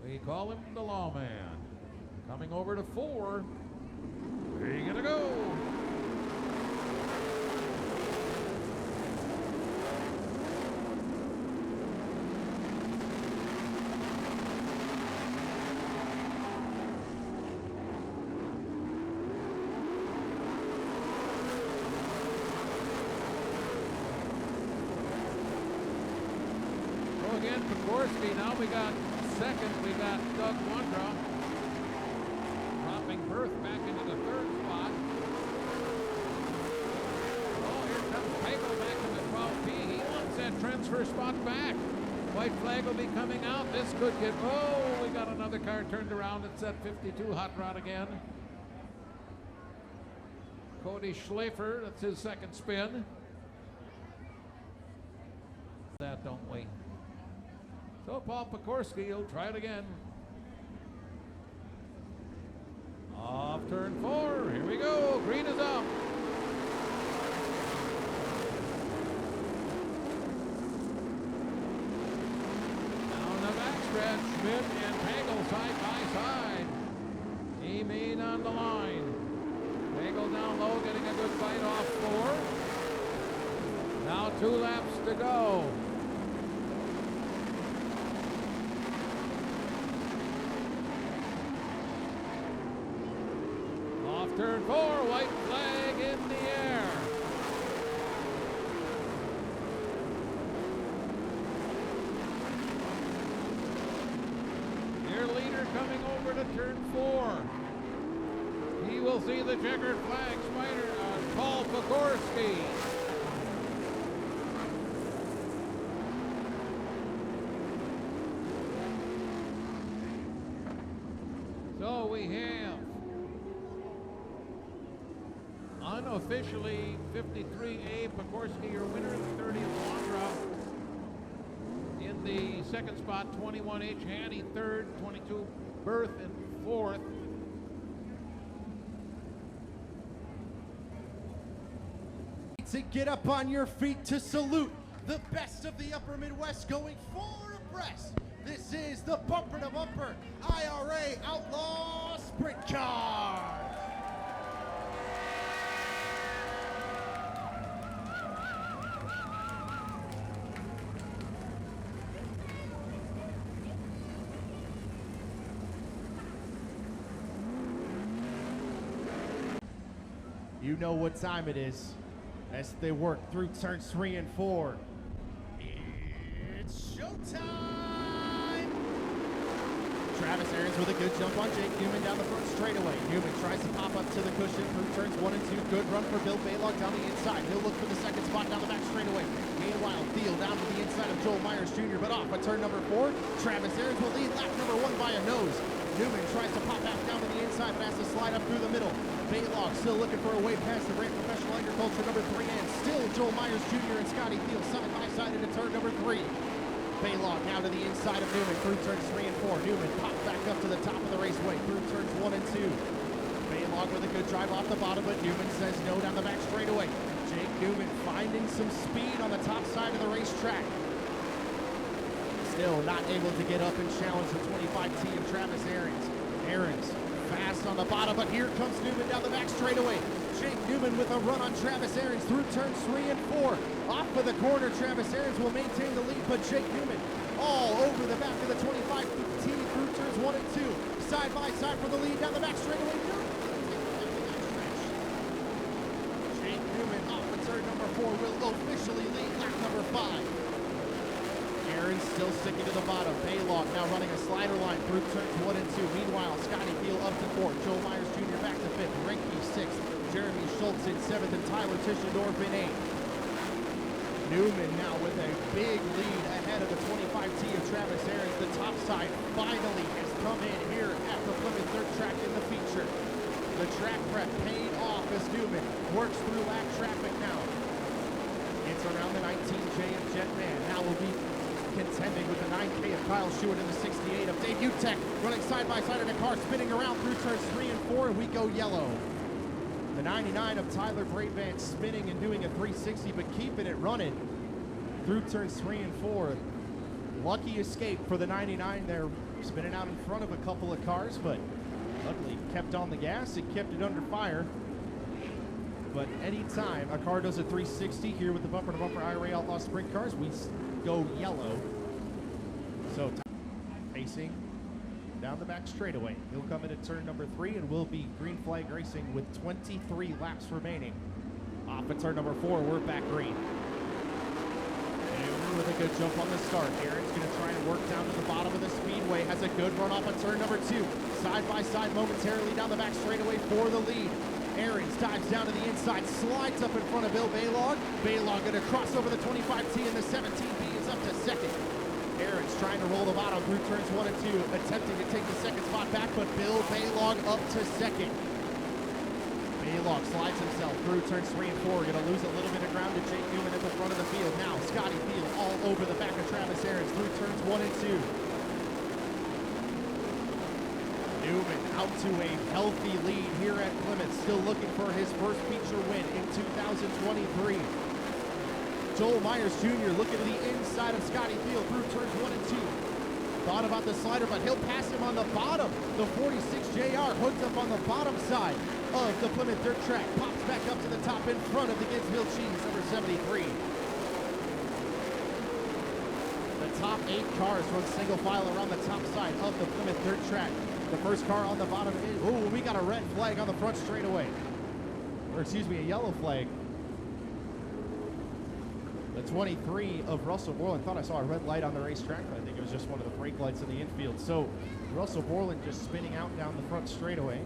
We call him the lawman. Coming over to 4. He's gonna go. Again, Pekorski. Now we got 2nd. We got Doug Wondra. dropping berth back into the third spot. Oh, here comes Pagel back in the 12P. He wants that transfer spot back. White flag will be coming out. This could get, oh, we got another car turned around. It's that 52 hot rod again. Cody Schlafer, that's his second spin. That, don't we? So Paul Pekorski, he'll try it again. Off turn 4, here we go, green is up. Down the backstretch, Schmidt and Pagel side by side. E-Mean on the line. Pagel down low, getting a good fight off 4. Now 2 laps to go. Off turn 4, white flag in the air. Your leader coming over to turn 4. He will see the checkered flag, Paul Pekorski. So we have unofficially 53A Pekorski, your winner, the 30th Londra. In the second spot, 21H Hanny, third, 22 Berth in fourth. To get up on your feet to salute the best of the upper Midwest going 4 abreast. This is the bumper to bumper IRA Outlaw Sprint Car. You know what time it is as they work through turns 3 and 4. It's showtime! Travis Aarons with a good jump on Jake Newman down the front straightaway. Newman tries to pop up to the cushion through turns 1 and 2. Good run for Bill Baylog down the inside. He'll look for the second spot down the back straightaway. Meanwhile, Thiel down to the inside of Joel Myers Jr., but off at turn number 4. Travis Aarons will lead lap number 1 by a nose. Newman tries to pop back down to the inside, but has to slide up through the middle. Baylog still looking for a way past the Brand Professional Agriculture number 3, and still Joel Myers Jr. and Scotty Thiel side by side into turn number 3. Baylog now to the inside of Newman through turns 3 and 4. Newman pops back up to the top of the raceway through turns 1 and 2. Baylog with a good drive off the bottom, but Newman says no down the back straightaway. Jake Newman finding some speed on the top side of the racetrack. Still not able to get up and challenge the 25T of Travis Aarons. Aarons fast on the bottom, but here comes Newman down the back straightaway. Jake Newman with a run on Travis Aarons through turns 3 and 4. Off of the corner, Travis Aarons will maintain the lead, but Jake Newman all over the back of the 25T through turns 1 and 2. Side by side for the lead down the back straightaway. Jake Newman off of turn number 4 will officially lead lap number 5. Aarons still sticking to the bottom. Baylog now running a slider line through turns 1 and 2. Meanwhile, Scotty Thiel up to 4th. Joel Myers Jr. back to 5th. Renke 6th. Jeremy Schultz in 7th. And Tyler Tischendorf in 8th. Newman now with a big lead ahead of the 25T of Travis Aarons. The top side finally has come in here at the Plymouth Dirt Track in the feature. The track prep paid off as Newman works through lap traffic now. It's around the 19J of Jetman. Now will be contending with the 9K of Kyle Stewart and the 68 of Dave Utek, running side by side in a car, spinning around through turns 3 and 4, and we go yellow. The 99 of Tyler Braidvan spinning and doing a 360, but keeping it running through turns 3 and 4. Lucky escape for the 99 there, spinning out in front of a couple of cars, but luckily kept on the gas and kept it under fire. But anytime a car does a 360 here with the bumper-to-bumper IRA Outlaw Sprint Cars, we go yellow. So pacing down the back straightaway. He'll come in at turn number 3 and will be green flag racing with 23 laps remaining. Off at turn number 4, we're back green. Newman with a good jump on the start. Aaron's going to try and work down to the bottom of the speedway. Has a good run off on turn number 2. Side by side momentarily down the back straightaway for the lead. Aarons dives down to the inside, slides up in front of Bill Baylog. Baylog going to cross over the 25T, and the 17B is up to second. Aarons trying to roll the bottom through turns 1 and 2, attempting to take the second spot back, but Bill Baylog up to second. Baylog slides himself through turns 3 and 4, going to lose a little bit of ground to Jake Newman at the front of the field. Now Scotty Field all over the back of Travis Aarons through turns 1 and 2. Newman out to a healthy lead here at Plymouth, still looking for his first feature win in 2023. Joel Myers Jr. looking to the inside of Scotty Field through turns 1 and 2. Thought about the slider, but he'll pass him on the bottom. The 46 JR hooks up on the bottom side of the Plymouth dirt track, pops back up to the top in front of the Ginsville Cheese, number 73. The top 8 cars run single file around the top side of the Plymouth dirt track. The first car on the bottom is, ooh, we got a red flag on the front straightaway. Or excuse me, a yellow flag. The 23 of Russell Borland. Thought I saw a red light on the racetrack, but I think it was just one of the brake lights in the infield. So Russell Borland just spinning out down the front straightaway.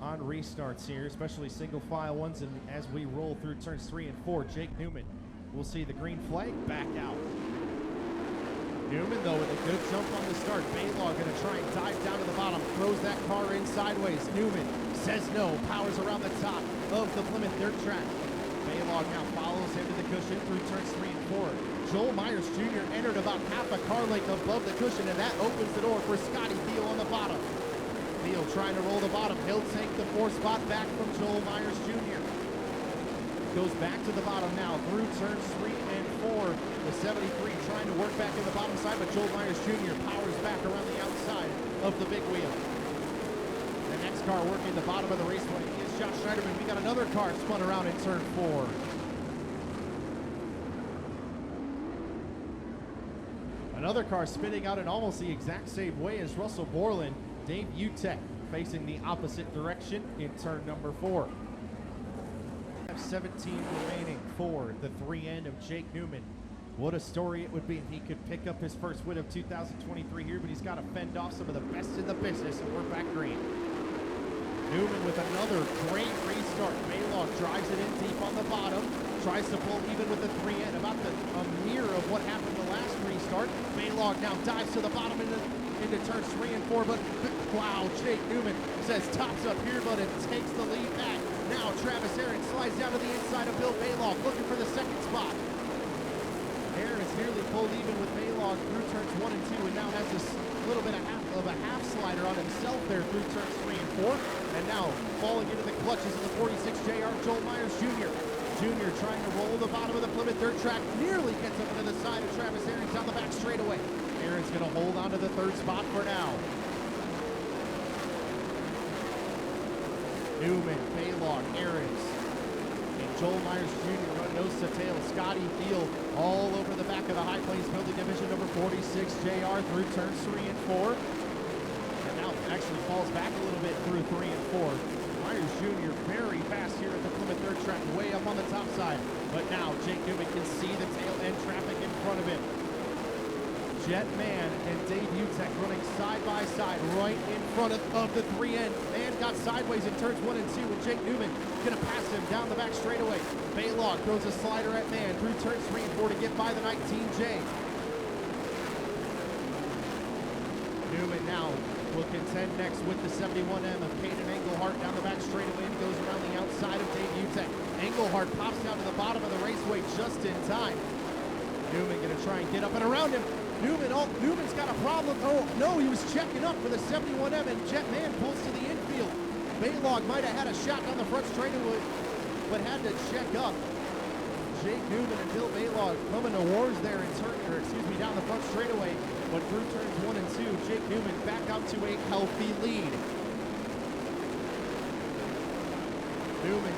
On restarts here, especially single file ones, and as we roll through turns 3 and 4, Jake Newman will see the green flag back out. Newman, though, with a good jump on the start. Baylog going to try and dive down to the bottom. Throws that car in sideways. Newman says no. Powers around the top of the Plymouth dirt track. Baylog now follows into the cushion through turns 3 and 4. Joel Myers Jr. entered about half a car length above the cushion, and that opens the door for Scotty Thiel on the bottom. Thiel trying to roll the bottom. He'll take the 4th spot back from Joel Myers Jr. Goes back to the bottom now through turns 3 and 4. The 73 trying to work back in the bottom side, but Joel Myers Jr. powers back around the outside of the big wheel. The next car working the bottom of the raceway is Josh Schneiderman. We got another car spun around in turn 4. Another car spinning out in almost the exact same way as Russell Borland. Dave Utek facing the opposite direction in turn number 4. 17 remaining for the 3 end of Jake Newman. What a story it would be if he could pick up his first win of 2023 here, but he's got to fend off some of the best in the business, and we're back green. Newman with another great restart. Baylog drives it in deep on the bottom, tries to pull even with the 3 end, about a mirror of what happened the last restart. Baylog now dives to the bottom into turns 3 and 4, but wow, Jake Newman says tops up here, but it takes the lead back. Now Travis Aarons slides down to the inside of Bill Baylog, looking for the 2nd spot. Aarons nearly pulled even with Baylog through turns 1 and 2, and now has this little bit of a half slider on himself there through turns 3 and 4. And now falling into the clutches of the 46 JR, Joel Myers Jr. Jr. trying to roll the bottom of the Plymouth dirt track, nearly gets up into the side of Travis Aarons down the back straightaway. Aarons going to hold on to the 3rd spot for now. Newman, Baylog, Aarons, and Joel Myers Jr. run nose to tail. Scotty Field all over the back of the High Plains Building Division number 46 JR through turns 3 and 4. And now actually falls back a little bit through 3 and 4. Myers Jr. very fast here at the Plymouth dirt track, way up on the top side. But now Jake Newman can see the tail end traffic in front of him. Jet Man and Dave Utek running side by side right in front of the 3 end. Man got sideways in turns 1 and 2, and Jake Newman gonna pass him down the back straightaway. Baylog throws a slider at Man through turns 3 and 4 to get by the 19J. Newman now will contend next with the 71M of Caden Engelhart down the back straightaway and goes around the outside of Dave Utek. Engelhart pops down to the bottom of the raceway just in time. Newman gonna try and get up and around him. Newman's got a problem. Oh, no, he was checking up for the 71M, and Jet Man pulls to the infield. Baylog might have had a shot on the front straightaway, but had to check up. Jake Newman and Bill Baylog coming to wars there down the front straightaway, but through turns 1 and 2, Jake Newman back out to a healthy lead. Newman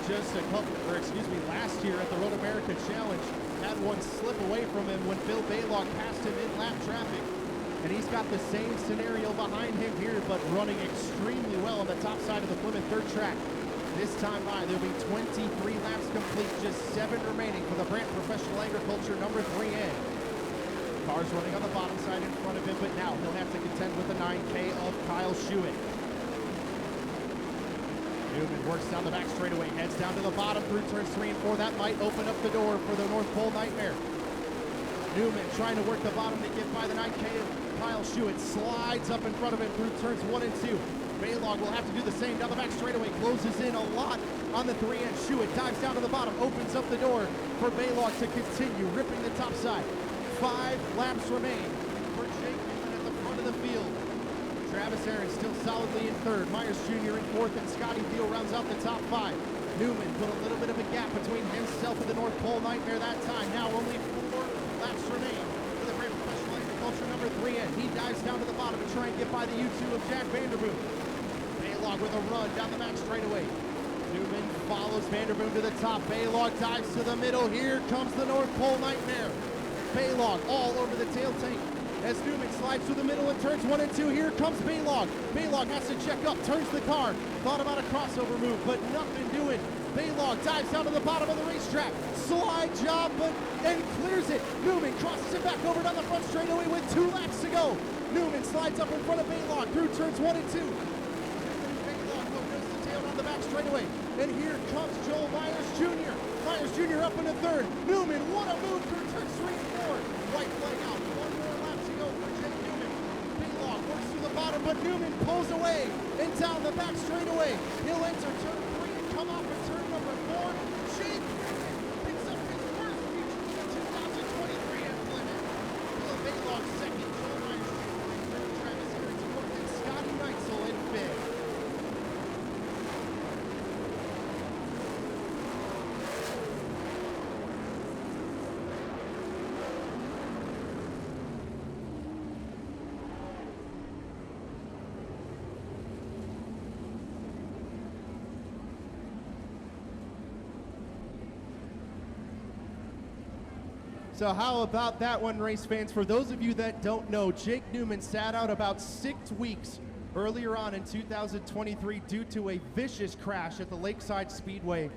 last year at the Road America Challenge had one slip away from him when Bill Baylog passed him in lap traffic. And he's got the same scenario behind him here, but running extremely well on the top side of the Plymouth dirt track. This time by, there'll be 23 laps complete, just 7 remaining for the Brant Professional Agriculture number 3A. Cars running on the bottom side in front of him, but now he'll have to contend with the 9K of Kyle Schuett. Newman works down the back straightaway, heads down to the bottom through turns 3 and 4. That might open up the door for the North Pole Nightmare. Newman trying to work the bottom to get by the 9K of Kyle Schuett. Slides up in front of him through turns 1 and 2. Baylog will have to do the same down the back straightaway. Closes in a lot on the 3 end. Schuett dives down to the bottom, opens up the door for Baylog to continue ripping the top side. 5 laps remain for Jake Newman at the front of the field. Travis Aaron still solidly in third. Myers Jr. in fourth, and Scotty Thiel rounds out the top 5. Newman put a little bit of a gap between himself and the North Pole Nightmare that time. Now only 4 laps remain for the Brant Professional Agriculture number 3 end. He dives down to the bottom to try and get by the U2 of Jack Vanderboom. Baylog with a run down the back straightaway. Newman follows Vanderboom to the top. Baylog dives to the middle. Here comes the North Pole Nightmare. Baylog all over the tail tank as Newman slides through the middle in turns 1 and 2. Here comes Baylog. Baylog has to check up, turns the car. Thought about a crossover move, but nothing doing. Baylog dives down to the bottom of the racetrack. Slide job, and clears it. Newman crosses it back over down the front straightaway with 2 laps to go. Newman slides up in front of Baylog through turns 1 and 2. Baylog goes to tail down the back straightaway. And here comes Joel Myers Jr. Myers Jr. up into third. Newman, what a move through turns 3 and 4. White flag out. 1 more lap to go for Jake Newman. Baylog works through the bottom, but Newman pulls away and down the back straightaway. He'll enter turn 3 and come off at turn number 4. Jake Newman picks up his first future in the 2023 at Plymouth. Philip Baylog second, Joel Myers Jr. in third, Travis Aaron fourth, and Scotty Neitzel in fifth. So how about that one, race fans? For those of you that don't know, Jake Newman sat out about 6 weeks earlier on in 2023 due to a vicious crash at the Lakeside Speedway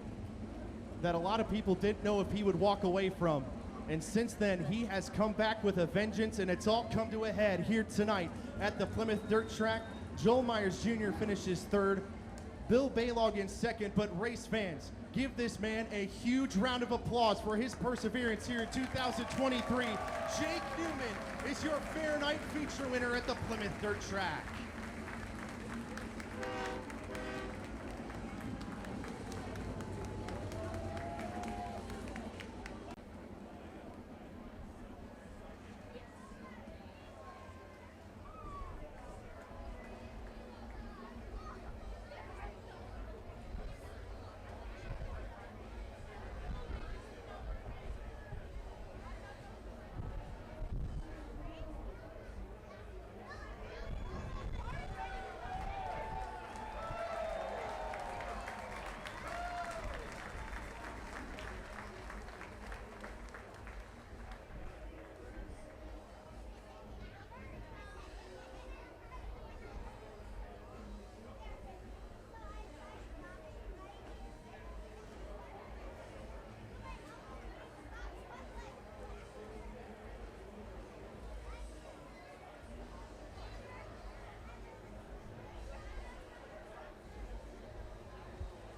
that a lot of people didn't know if he would walk away from. And since then, he has come back with a vengeance, and it's all come to a head here tonight at the Plymouth Dirt Track. Joel Myers Jr. finishes third, Bill Baylog in second, but race fans, give this man a huge round of applause for his perseverance here in 2023. Jake Newman is your Fair Night feature winner at the Plymouth Dirt Track.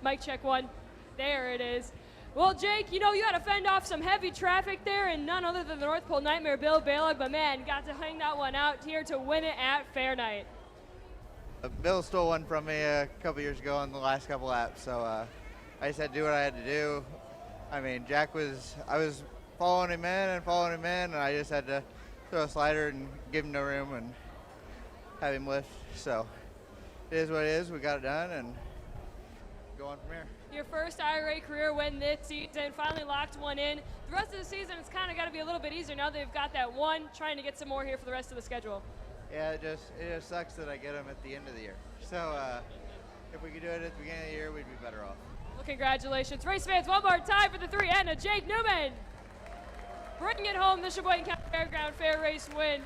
Mic check 1. There it is. Well, Jake, you know, you had to fend off some heavy traffic there, and none other than the North Pole Nightmare, Bill Baylog, but man, got to hang that one out here to win it at Fair Night. Bill stole one from me a couple years ago on the last couple laps, so I just had to do what I had to do. I mean, I was following him in, and I just had to throw a slider and give him no room and have him lift. So it is what it is. We got it done and go on from here. Your first IRA career win this season, finally locked one in. The rest of the season, it's kind of got to be a little bit easier now they've got that one, trying to get some more here for the rest of the schedule. Yeah, it just sucks that I get them at the end of the year. So if we could do it at the beginning of the year, we'd be better off. Well, congratulations. Race fans, one more time for the 3 and a Jake Newman. Bringing it home, the Sheboygan County Fairground Fair Race win.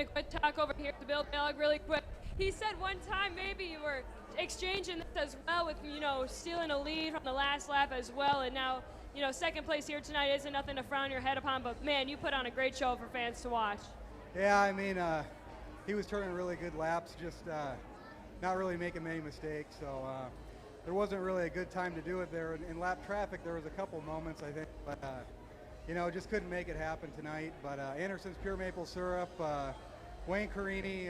a quick talk over here to Bill Balog really quick. He said one time maybe you were exchanging this as well with, stealing a lead from the last lap as well, and now, second place here tonight isn't nothing to frown your head upon, but man, you put on a great show for fans to watch. Yeah, I mean, he was turning really good laps, just not really making many mistakes, so there wasn't really a good time to do it there. In lap traffic, there was a couple moments, I think, but, just couldn't make it happen tonight. But Anderson's Pure Maple Syrup, Wayne Carini,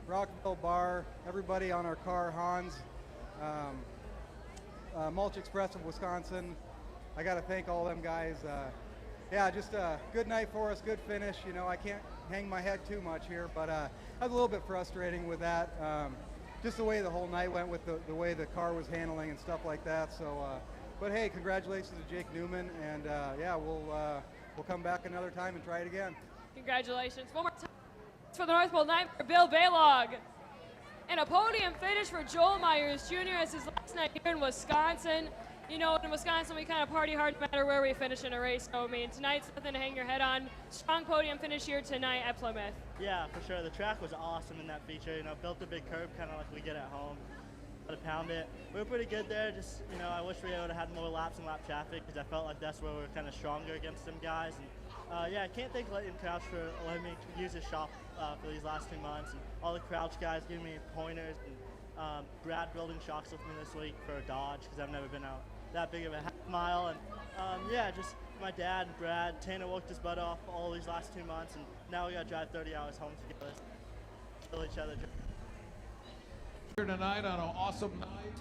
Rockville Bar, everybody on our car, Hans, Mulch Express of Wisconsin, I got to thank all them guys. Yeah, just a good night for us, good finish. I can't hang my head too much here, but I was a little bit frustrating with that. Just the way the whole night went with the way the car was handling and stuff like that. So, but hey, congratulations to Jake Newman, and yeah, we'll come back another time and try it again. Congratulations. One more time for the North Pole night for Bill Balog. And a podium finish for Joel Myers Jr. as his last night here in Wisconsin. In Wisconsin, we kind of party hard no matter where we finish in a race. So, tonight's nothing to hang your head on. Strong podium finish here tonight at Plymouth. Yeah, for sure. The track was awesome in that feature. Built a big curb, kind of like we get at home. To pound it. We were pretty good there. Just, I wish we would have had more laps and lap traffic because I felt like that's where we were kind of stronger against them guys. And yeah, I can't thank Leighton Crouch for letting me use his shop for these last 2 months, and all the Crouch guys giving me pointers, and Brad building shocks with me this week for Dodge because I've never been out that big of a half mile. And yeah, just my dad and Brad, Tanner worked his butt off all these last 2 months, and now we got to drive 30 hours home together. Kill each other. Here tonight on an awesome night.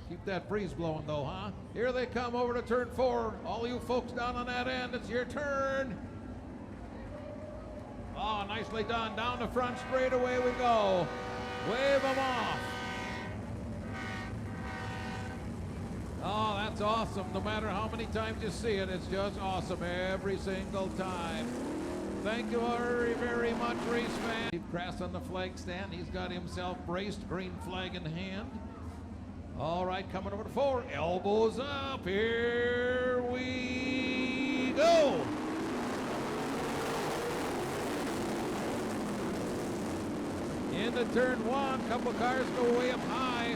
Keep that breeze blowing though, huh? Here they come over to turn 4. All you folks down on that end, it's your turn. Oh, nicely done. Down the front straight away we go. Wave them off. Oh, that's awesome. No matter how many times you see it, it's just awesome every single time. Thank you very, very much, race fan. Steve Crass on the flag stand. He's got himself braced, green flag in hand. All right, coming over to 4. Elbows up. Here we go. Into turn 1. Couple cars go way up high.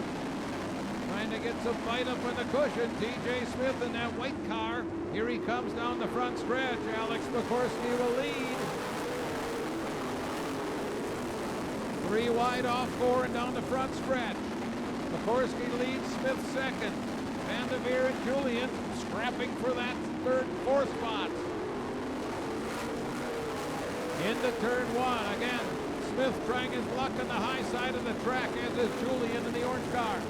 Trying to get some fight up on the cushion. TJ Smith in that white car. Here he comes down the front stretch. Alex Pokorski will lead. 3 wide off 4 and down the front stretch. Pokorski leads, Smith second. Van der Veer and Julian scrapping for that 3rd and 4th spot. Into turn 1 again. Smith trying his luck on the high side of the track, as is Julian in the orange car.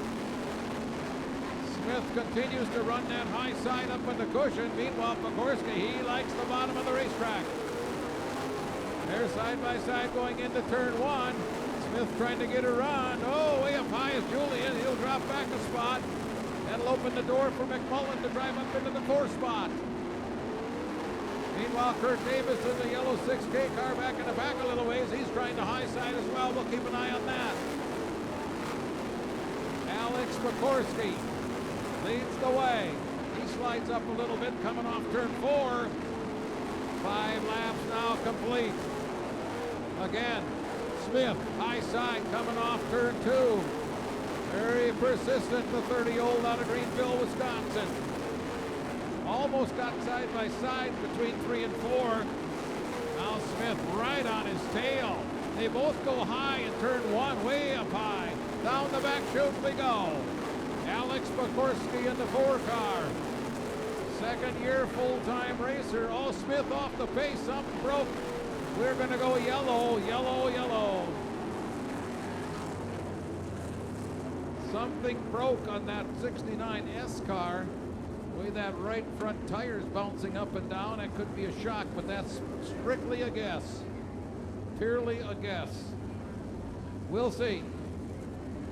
Smith continues to run that high side up on the cushion. Meanwhile, Pokorski, he likes the bottom of the racetrack. They're side by side going into turn 1. Smith trying to get a run. Oh, way up high is Julian. He'll drop back a spot. That'll open the door for McMullen to drive up into the 4th spot. Meanwhile, Kurt Davis in the yellow 6K car back in the back a little ways. He's trying to high side as well. We'll keep an eye on that. Alex Pokorski leads the way. He slides up a little bit coming off turn 4. 5 laps now complete. Again, Smith, high side coming off turn 2. Very persistent, the 30-year-old out of Greenville, Wisconsin. Almost got side by side between 3 and 4. Now Smith right on his tail. They both go high in turn 1, way up high. Down the back chute we go. Alex Pokorski in the 4 car. 2nd year full-time racer. Oh, Smith off the pace, something broke. We're gonna go yellow, yellow, yellow. Something broke on that 69S car. The way that right front tire's bouncing up and down, it could be a shock, but that's strictly a guess. Purely a guess. We'll see.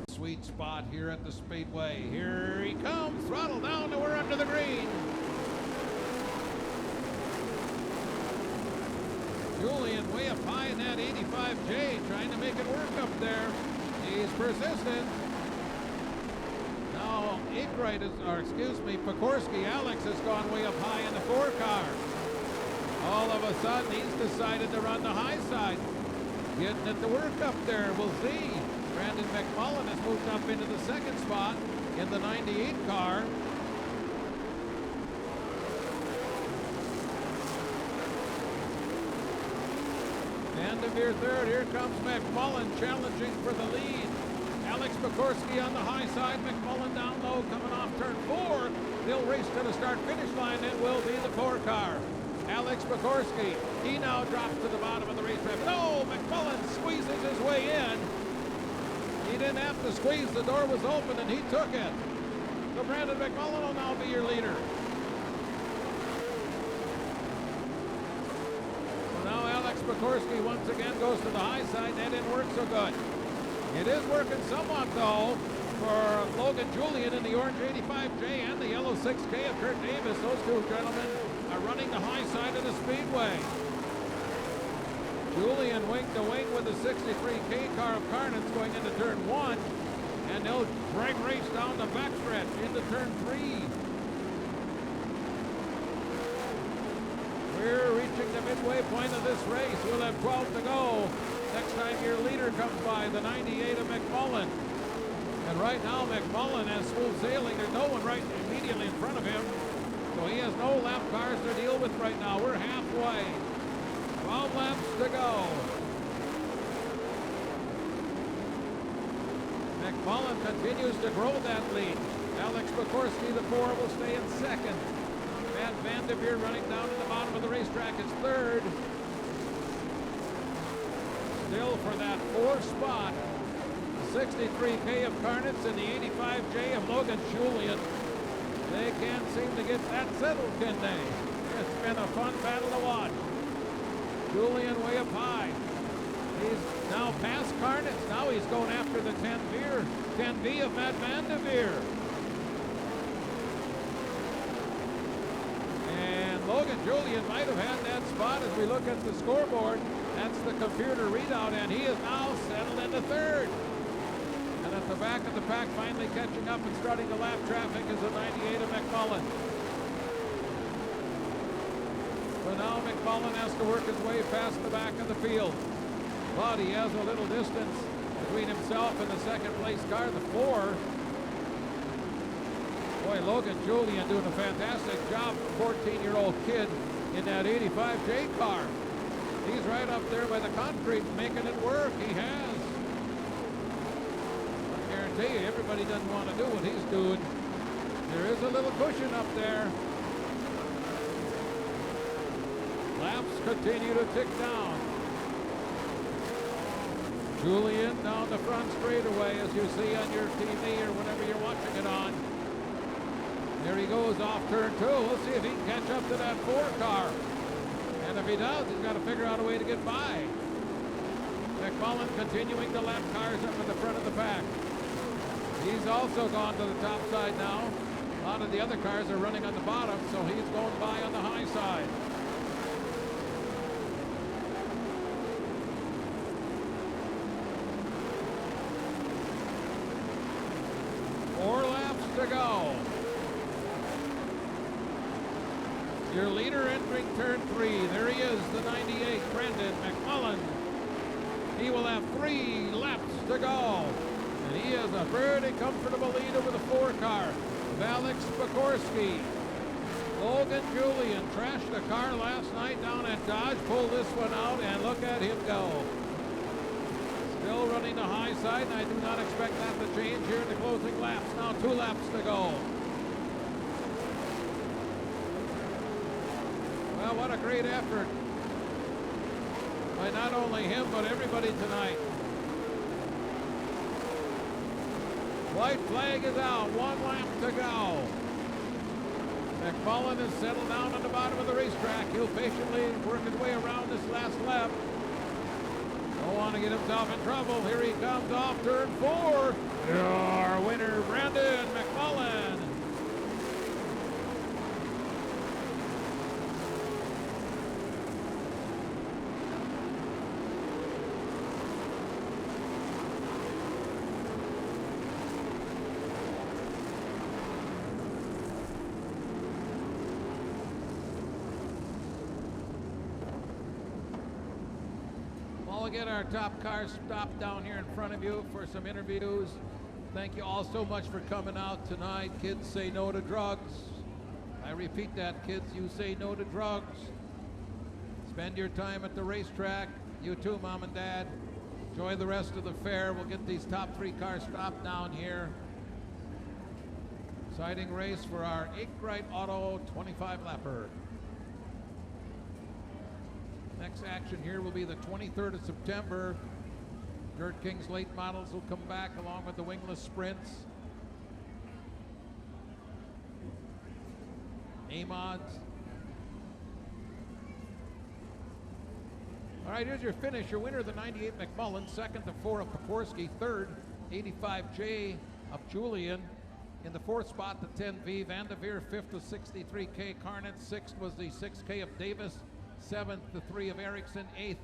Sweet spot here at the Speedway. Here he comes, throttle down, and we're under the green. Julian way up high in that 85J, trying to make it work up there. He's persistent. Now, Pokorski, Alex has gone way up high in the 4 car. All of a sudden, he's decided to run the high side. getting it to work up there. We'll see. Brandon McMullen has moved up into the second spot in the 98 car. Vanderveer third. Here comes McMullen challenging for the lead. Alex Pekorski on the high side. McMullen down low coming off turn 4. They'll race to the start-finish line. It will be the 4 car. Alex Pekorski, he now drops to the bottom of the racetrack. No, McMullen squeezes his way in. He didn't have to squeeze. The door was open and he took it. So Brandon McMullen will now be your leader. Pekorski once again goes to the high side. That didn't work so good. It is working somewhat, though, for Logan Julian in the orange 85J and the yellow 6K of Kurt Davis. Those two gentlemen are running the high side of the speedway. Julian wing to wing with the 63K car of Carnets going into turn 1, and they'll drag race down the backstretch into turn 3. We're reaching the midway point of this race. We'll have 12 to go. Next time your leader comes by, the 98 of McMullen. And right now, McMullen has smooth sailing. There's no one right immediately in front of him. So he has no lap cars to deal with right now. We're halfway. 12 laps to go. McMullen continues to grow that lead. Alex Pekorski, the 4, will stay in second. Matt Vanderveer running down at the bottom of the racetrack is third. Still for that 4 spot, the 63K of Carnets and the 85J of Logan Julian. They can't seem to get that settled, can they? It's been a fun battle to watch. Julian way up high. He's now past Carnets. Now he's going after the 10V of Matt Vanderveer. Logan Julian might have had that spot as we look at the scoreboard. That's the computer readout, and he is now settled into third. And at the back of the pack, finally catching up and starting the lap traffic is the 98 of McMullen. So now McMullen has to work his way past the back of the field. But he has a little distance between himself and the second place car, the 4. Boy, Logan Julian doing a fantastic job, 14-year-old kid in that 85J car. He's right up there by the concrete, making it work. He has. I guarantee you, everybody doesn't want to do what he's doing. There is a little cushion up there. Laps continue to tick down. Julian down the front straightaway, as you see on your TV or whatever you're watching it on. There he goes off turn 2. We'll see if he can catch up to that 4 car. And if he does, he's got to figure out a way to get by. McMullen continuing to lap cars up in the front of the pack. He's also gone to the top side now. A lot of the other cars are running on the bottom, so he's going by on the high side. Four laps to go. Your leader entering turn 3. There he is, the 98, Brandon McMullen. He will have 3 laps to go. And he has a pretty comfortable lead over the 4 car of Alex Pekorski. Logan Julian trashed a car last night down at Dodge, pulled this one out, and look at him go. Still running the high side, and I do not expect that to change here in the closing laps. Now 2 laps to go. Well, what a great effort by not only him, but everybody tonight. White flag is out, 1 lap to go. McMullen is settled down on the bottom of the racetrack. He'll patiently work his way around this last lap. Don't want to get himself in trouble. Here he comes off turn 4. Our winner, Brandon McMullen. we'll get our top car stopped down here in front of you for some interviews. Thank you all so much for coming out tonight. Kids, say no to drugs. I repeat that, kids, you say no to drugs. Spend your time at the racetrack. You too, Mom and Dad. Enjoy the rest of the fair. We'll get these top 3 cars stopped down here. Exciting race for our Akrite Auto 25-lapper. Next action here will be the 23rd of September. Dirt King's late models will come back along with the wingless sprints. A-mods. All right, here's your finish. Your winner, the 98 McMullen, second, the 4 of Pokorski, third, 85J of Julian. In the 4th spot, the 10V Vanderveer, 5th, the 63K Carnett, 6th was the 6K of Davis, 7th, the 3 of Erickson, 8th,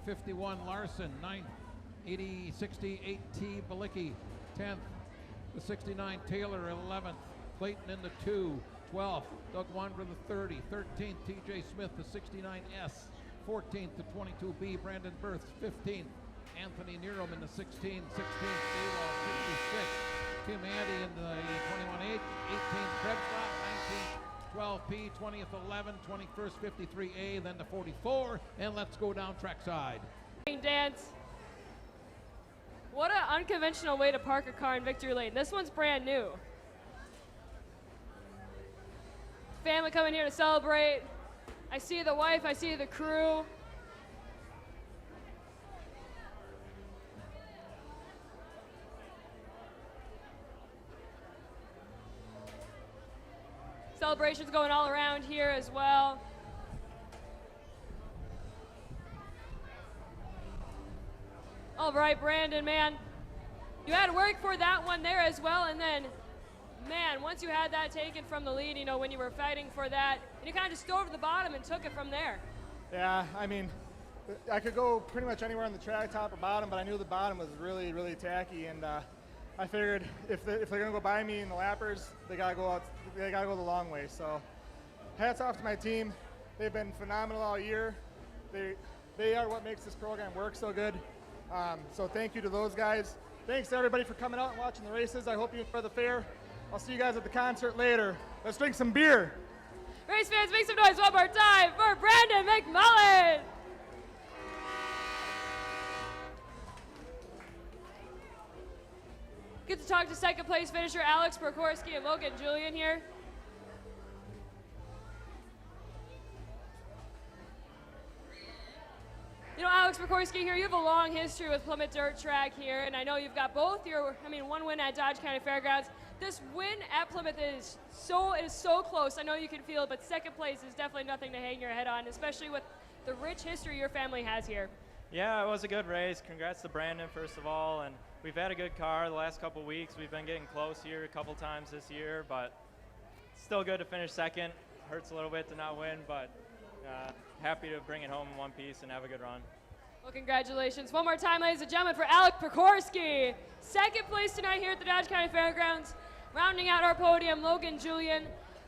51 Larson, 9th, 68T Balicki, 10th, the 69 Taylor, 11th, Clayton in the 2, 12th, Doug Wanderer the 30, 13th, TJ Smith, the 69S, 14th, the 22B, Brandon Burth, 15th, Anthony Nerum in the 16, 16th, Daywall, 56th, Tim Addy in the 21-8, 18th, Krebsbach, 19th, 12P, 20th, 11, 21st, 53A, then the 44, and let's go down trackside. Dance. What an unconventional way to park a car in Victory Lane. This one's brand new. Family coming here to celebrate. I see the wife, I see the crew. Celebrations going all around here as well. All right, Brandon, man, you had to work for that one there as well, and then, man, once you had that taken from the lead, you know, when you were fighting for that, and you kind of just stove to the bottom and took it from there. Yeah, I mean, I could go pretty much anywhere on the track, top or bottom, but I knew the bottom was really, really tacky, and I figured if they're gonna go by me in the lappers, they gotta go out. They gotta go the long way. So, hats off to my team. They've been phenomenal all year. They are what makes this program work so good. So thank you to those guys. Thanks to everybody for coming out and watching the races. I hope you enjoy the fair. I'll see you guys at the concert later. Let's drink some beer. Race fans, make some noise one more time for Brandon McMullen. Get to talk to second place finisher Alex Prokorski and Logan Julian here. You know, Alex Prokorski here, you have a long history with Plymouth Dirt Track here, and I know you've got both your, one win at Dodge County Fairgrounds. This win at Plymouth is so close. I know you can feel it, but second place is definitely nothing to hang your head on, especially with the rich history your family has here. Yeah, it was a good race. Congrats to Brandon, first of all, and we've had a good car the last couple weeks. We've been getting close here a couple times this year, but still good to finish second. Hurts a little bit to not win, but happy to bring it home in one piece and have a good run. Well, congratulations. One more time, ladies and gentlemen, for Alex Prokorski. Second place tonight here at the Dodge County Fairgrounds. Rounding out our podium, Logan Julian.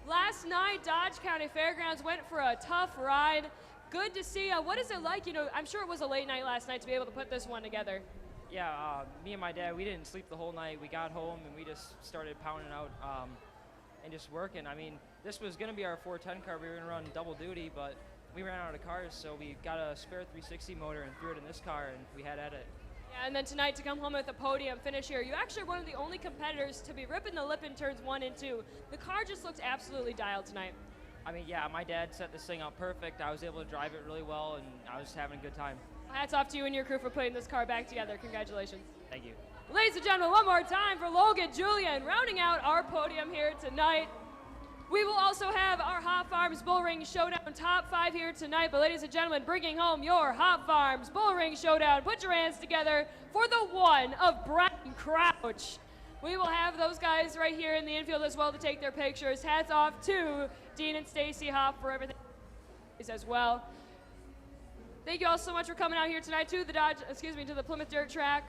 Last night, Dodge County Fairgrounds went for a tough ride. Good to see. What is it like? You know, I'm sure it was a late night last night to be able to put this one together. Yeah, me and my dad, we didn't sleep the whole night. We got home and we just started pounding out and just working. I mean, this was going to be our 410 car. We were going to run double duty, but we ran out of cars, so we got a spare 360 motor and threw it in this car, and we had at it. Yeah, and then tonight to come home with a podium finish here. You actually are one of the only competitors to be ripping the lip in turns 1 and 2. The car just looks absolutely dialed tonight. I mean, yeah, my dad set this thing up perfect. I was able to drive it really well, and I was having a good time. Hats off to you and your crew for putting this car back together. Congratulations. Thank you. Ladies and gentlemen, one more time for Logan Julian, rounding out our podium here tonight. We will also have our Hot Farms Bull Ring Showdown top 5 here tonight. But ladies and gentlemen, bringing home your Hot Farms Bull Ring Showdown. Put your hands together for the one of Brian Crouch. We will have those guys right here in the infield as well to take their pictures. Hats off to Dean and Stacy Hoff for everything as well. Thank you all so much for coming out here tonight to the Plymouth Dirt Track.